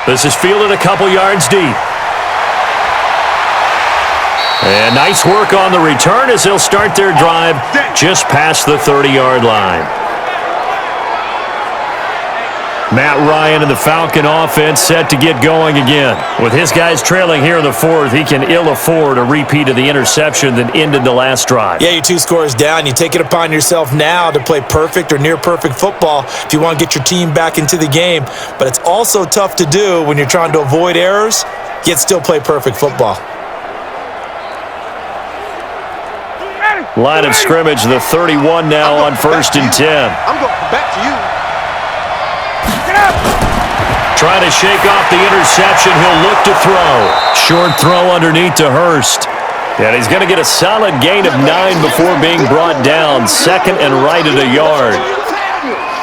This is fielded a couple yards deep. And nice work on the return as they'll start their drive just past the 30-yard line. Matt Ryan and the Falcon offense set to get going again. With his guys trailing here in the fourth, he can ill afford a repeat of the interception that ended the last drive. Yeah, you're 2 scores down. You take it upon yourself now to play perfect or near-perfect football if you want to get your team back into the game. But it's also tough to do when you're trying to avoid errors, yet still play perfect football. Line of scrimmage, the 31 now on 1st and 10. I'm going back to you. Trying to shake off the interception. He'll look to throw. Short throw underneath to Hurst. And he's going to get a solid gain of 9 before being brought down. 2nd and right at a yard.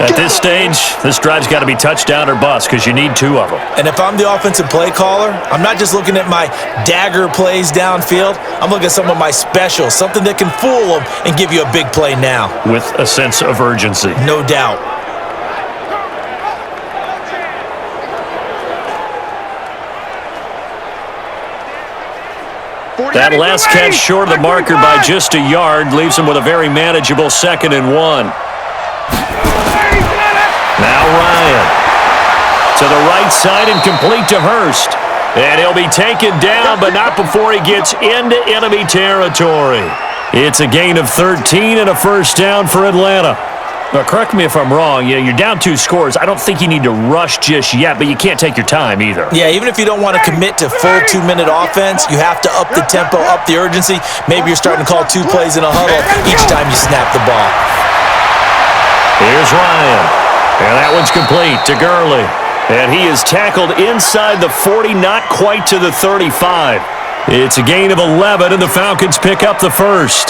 At this stage, this drive's got to be touchdown or bust because you need 2 of them. And if I'm the offensive play caller, I'm not just looking at my dagger plays downfield. I'm looking at some of my specials, something that can fool them and give you a big play now. With a sense of urgency. No doubt. That last catch short of the marker by just a yard leaves him with a very manageable 2nd and 1. Now Ryan to the right side and complete to Hurst. And he'll be taken down, but not before he gets into enemy territory. It's a gain of 13 and a first down for Atlanta. Now, correct me if I'm wrong. You're down 2 scores. I don't think you need to rush just yet, but you can't take your time either. Yeah, even if you don't want to commit to full 2-minute offense, you have to up the tempo, up the urgency. Maybe you're starting to call 2 plays in a huddle each time you snap the ball. Here's Ryan. And that one's complete to Gurley. And he is tackled inside the 40, not quite to the 35. It's a gain of 11, and the Falcons pick up the first.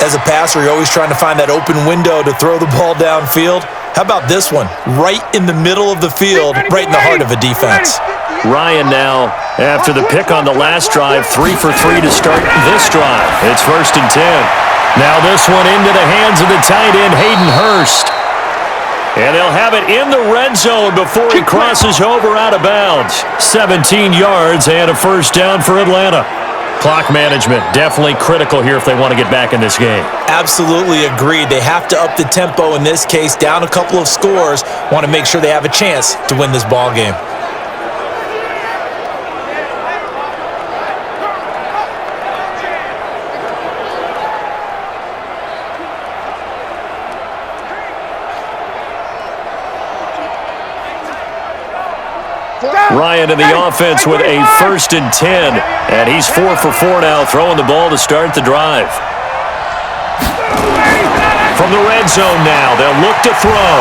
As a passer, you're always trying to find that open window to throw the ball downfield. How about this one? Right in the middle of the field, right in the heart of a defense. Ryan now, after the pick on the last drive, 3 for 3 to start this drive. It's 1st and 10. Now this one into the hands of the tight end, Hayden Hurst. And they'll have it in the red zone before he crosses over out of bounds. 17 yards and a first down for Atlanta. Clock management, definitely critical here if they want to get back in this game. Absolutely agreed. They have to up the tempo in this case, down a couple of scores, want to make sure they have a chance to win this ball game. Ryan in the offense with a 1st and 10, and he's 4 for 4 now, throwing the ball to start the drive. From the red zone now, they'll look to throw.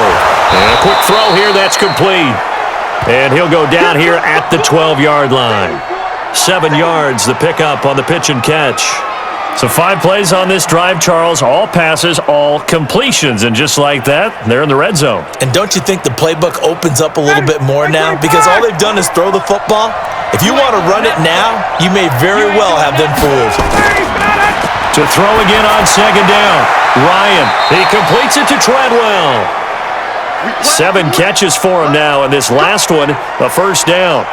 And a quick throw here, that's complete. And he'll go down here at the 12-yard line. 7 yards, the pickup on the pitch and catch. So 5 plays on this drive, Charles. All passes, all completions. And just like that, they're in the red zone. And don't you think the playbook opens up a little bit more now? Because all they've done is throw the football. If you want to run it now, you may very well have them fooled. To throw again on 2nd down. Ryan, he completes it to Treadwell. 7 catches for him now, and this last one, a first down.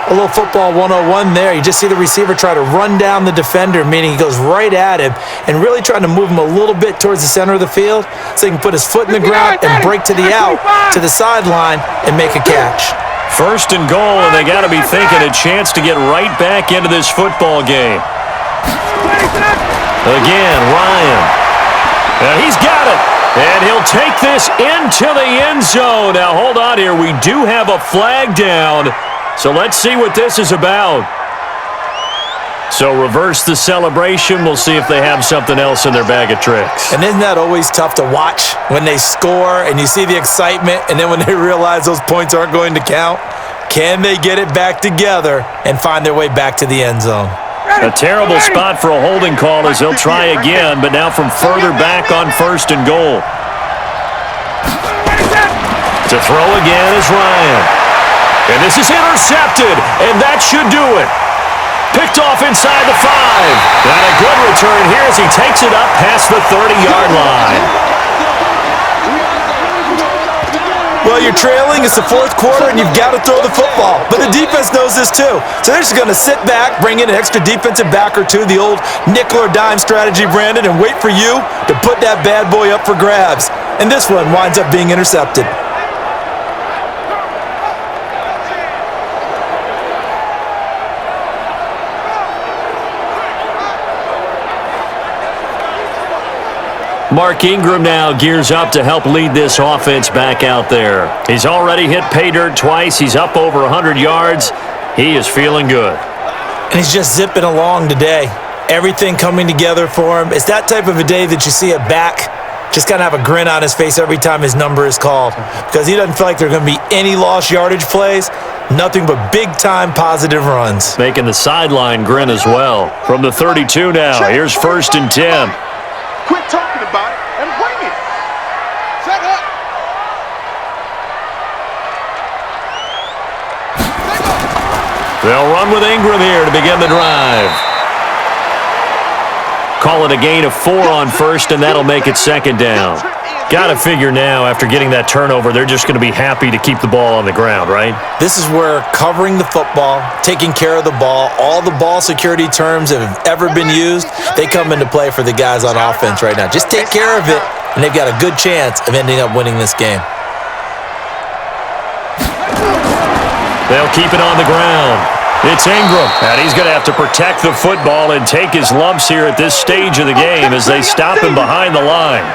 A little football 101 there. You just see the receiver try to run down the defender, meaning he goes right at him and really trying to move him a little bit towards the center of the field so he can put his foot in the ground and break to the out, to the sideline, and make a catch. First and goal, and they got to be thinking a chance to get right back into this football game. Again, Ryan. And he's got it. And he'll take this into the end zone. Now, hold on here. We do have a flag down. So let's see what this is about. So reverse the celebration. We'll see if they have something else in their bag of tricks. And isn't that always tough to watch when they score and you see the excitement, and then when they realize those points aren't going to count? Can they get it back together and find their way back to the end zone? A terrible spot for a holding call as they'll try again, but now from further back on first and goal. To throw again is Ryan. And this is intercepted, and that should do it. Picked off inside the 5. And a good return here as he takes it up past the 30-yard line. Well, you're trailing. It's the fourth quarter, and you've got to throw the football. But the defense knows this, too. So they're just going to sit back, bring in an extra defensive back or two, the old nickel or dime strategy, Brandon, and wait for you to put that bad boy up for grabs. And this one winds up being intercepted. Mark Ingram now gears up to help lead this offense back out there. He's already hit pay dirt twice. He's up over 100 yards. He is feeling good. And he's just zipping along today. Everything coming together for him. It's that type of a day that you see a back just kind of have a grin on his face every time his number is called, because he doesn't feel like there are going to be any lost yardage plays. Nothing but big-time positive runs. Making the sideline grin as well. From the 32 now, here's first and 10. Quit talking about it and bring it. Set up. They'll run with Ingram here to begin the drive. Call it a gain of 4 on first, and that'll make it second down. Got to figure now, after getting that turnover, they're just going to be happy to keep the ball on the ground, right? This is where covering the football, taking care of the ball, all the ball security terms that have ever been used, they come into play for the guys on offense right now. Just take care of it, and they've got a good chance of ending up winning this game. They'll keep it on the ground. It's Ingram, and he's going to have to protect the football and take his lumps here at this stage of the game as they stop him behind the line.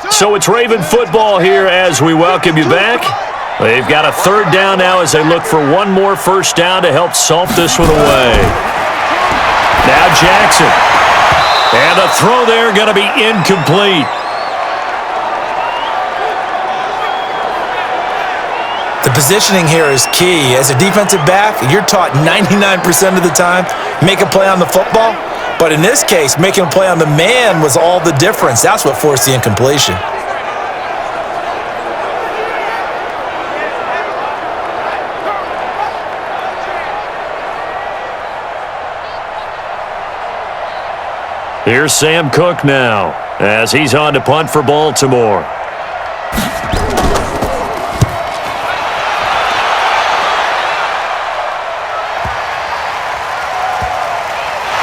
So it's Raven football here as we welcome you back. They've got a third down now as they look for one more first down to help salt this one away. Now Jackson. And the throw there going to be incomplete. The positioning here is key. As a defensive back, you're taught 99% of the time, make a play on the football. But in this case, making a play on the man was all the difference. That's what forced the incompletion. Here's Sam Cook now as he's on to punt for Baltimore.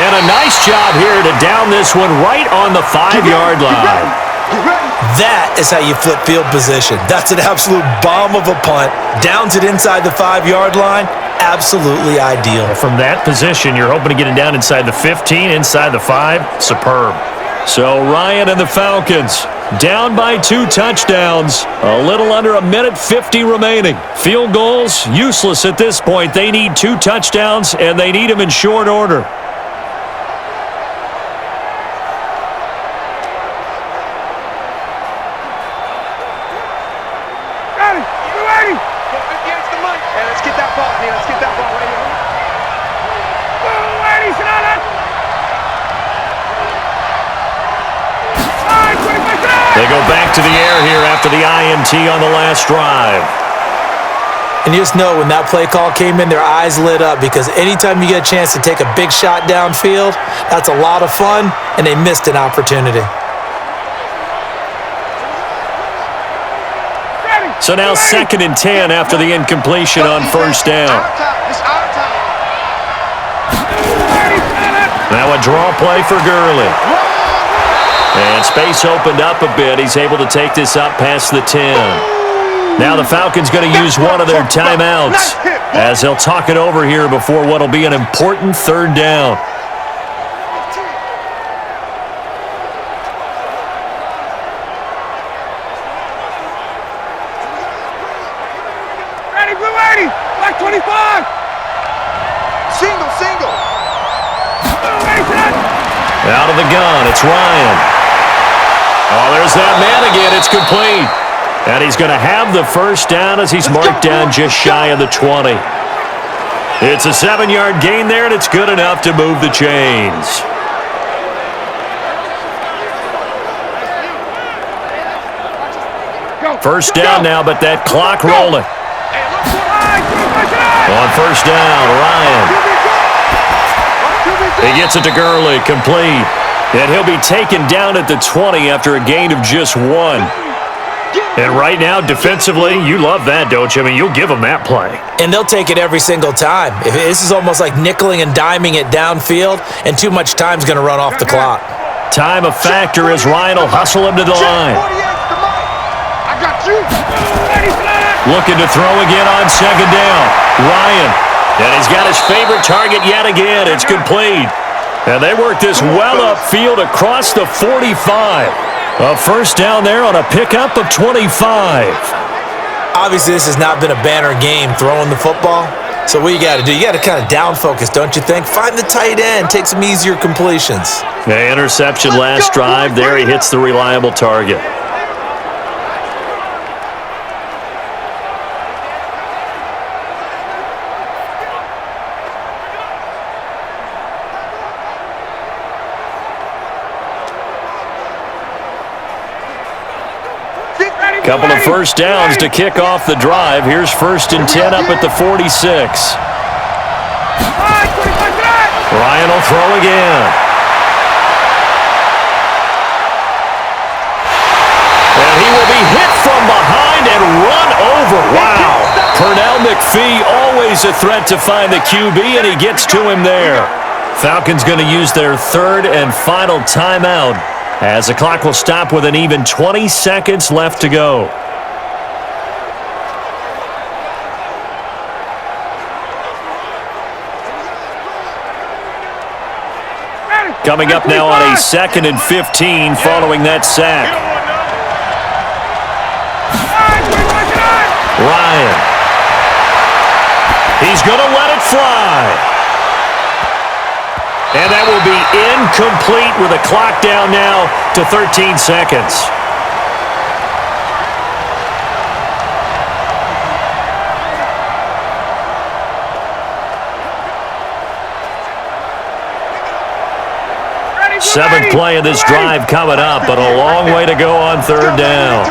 And a nice job here to down this one right on the 5-yard line. That is how you flip field position. That's an absolute bomb of a punt. Downs it inside the 5-yard line. Absolutely ideal. From that position, you're hoping to get it down inside the 15, inside the 5. Superb. So Ryan and the Falcons down by 2 touchdowns. A little under a minute 50 remaining. Field goals, useless at this point. They need 2 touchdowns, and they need them in short order. They go back to the air here after the INT on the last drive. And you just know when that play call came in, their eyes lit up because anytime you get a chance to take a big shot downfield, that's a lot of fun, and they missed an opportunity. So now 2nd and 10 after the incompletion on first down. Now a draw play for Gurley. And space opened up a bit. He's able to take this up past the 10. Now the Falcons going to use one of their timeouts as they'll talk it over here before what will be an important 3rd down. Ready, blue 80, black 25. Single. Out of the gun, it's Ryan. Oh, there's that man again. It's complete. And he's going to have the first down as he's marked down just shy of the 20. It's a 7-yard gain there, and it's good enough to move the chains. First down now, but that clock rolling. On first down, Ryan. He gets it to Gurley, complete. And he'll be taken down at the 20 after a gain of just 1. And right now, defensively, you love that, don't you? I mean, you'll give them that play. And they'll take it every single time. This is almost like nickeling and diming it downfield, and too much time's going to run off the clock. Time a factor as Ryan will hustle him to the line. I got you. Looking to throw again on 2nd down. Ryan. And he's got his favorite target yet again. It's complete. And they work this well upfield across the 45. A first down there on a pickup of 25. Obviously, this has not been a banner game throwing the football. So what you got to do, you got to kind of down focus, don't you think? Find the tight end, take some easier completions. The interception last drive there. He hits the reliable target. Couple of first downs to kick off the drive. Here's 1st and 10 up at the 46. Ryan will throw again. And he will be hit from behind and run over. Wow. Pernell McPhee, always a threat to find the QB, and he gets to him there. Falcons going to use their 3rd and final timeout, as the clock will stop with an even 20 seconds left to go. Coming up now on a 2nd and 15 following that sack. Ryan. He's going to let it fly. And that will be incomplete with a clock down now to 13 seconds. Seventh play of this drive coming up, but a long way to go on 3rd down.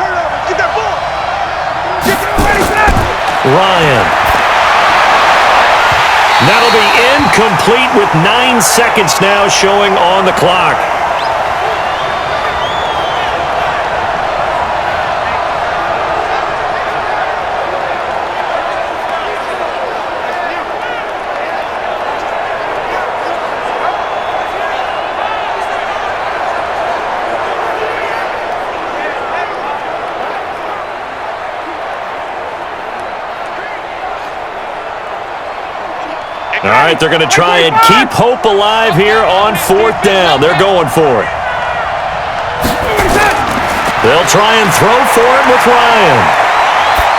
Ryan. That'll be incomplete with 9 seconds now showing on the clock. All right, they're going to try and keep hope alive here on 4th down. They're going for it. They'll try and throw for it with Ryan.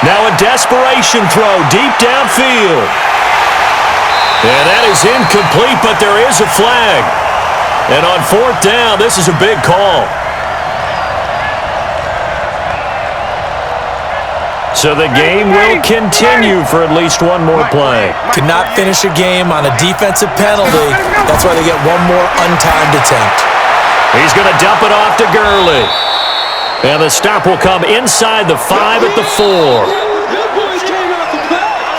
Now a desperation throw deep downfield. And that is incomplete, but there is a flag. And on 4th down, this is a big call. So the game will continue for at least one more play. Could not finish a game on a defensive penalty. That's why they get one more untimed attempt. He's going to dump it off to Gurley. And the stop will come inside the 5 at the 4.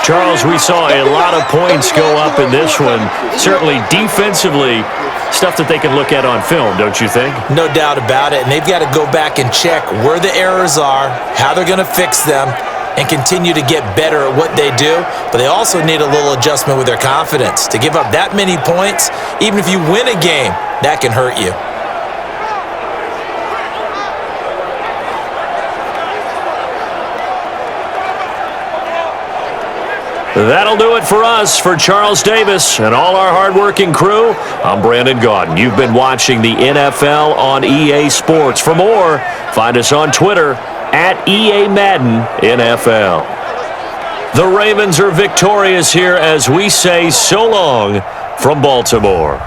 Charles, we saw a lot of points go up in this one. Certainly defensively, stuff that they can look at on film, don't you think? No doubt about it. And they've got to go back and check where the errors are, how they're going to fix them, and continue to get better at what they do. But they also need a little adjustment with their confidence. To give up that many points, even if you win a game, that can hurt you. That'll do it for us. For Charles Davis and all our hardworking crew, I'm Brandon Gaudin. You've been watching the NFL on EA Sports. For more, find us on Twitter at EA Madden NFL. The Ravens are victorious here as we say so long from Baltimore.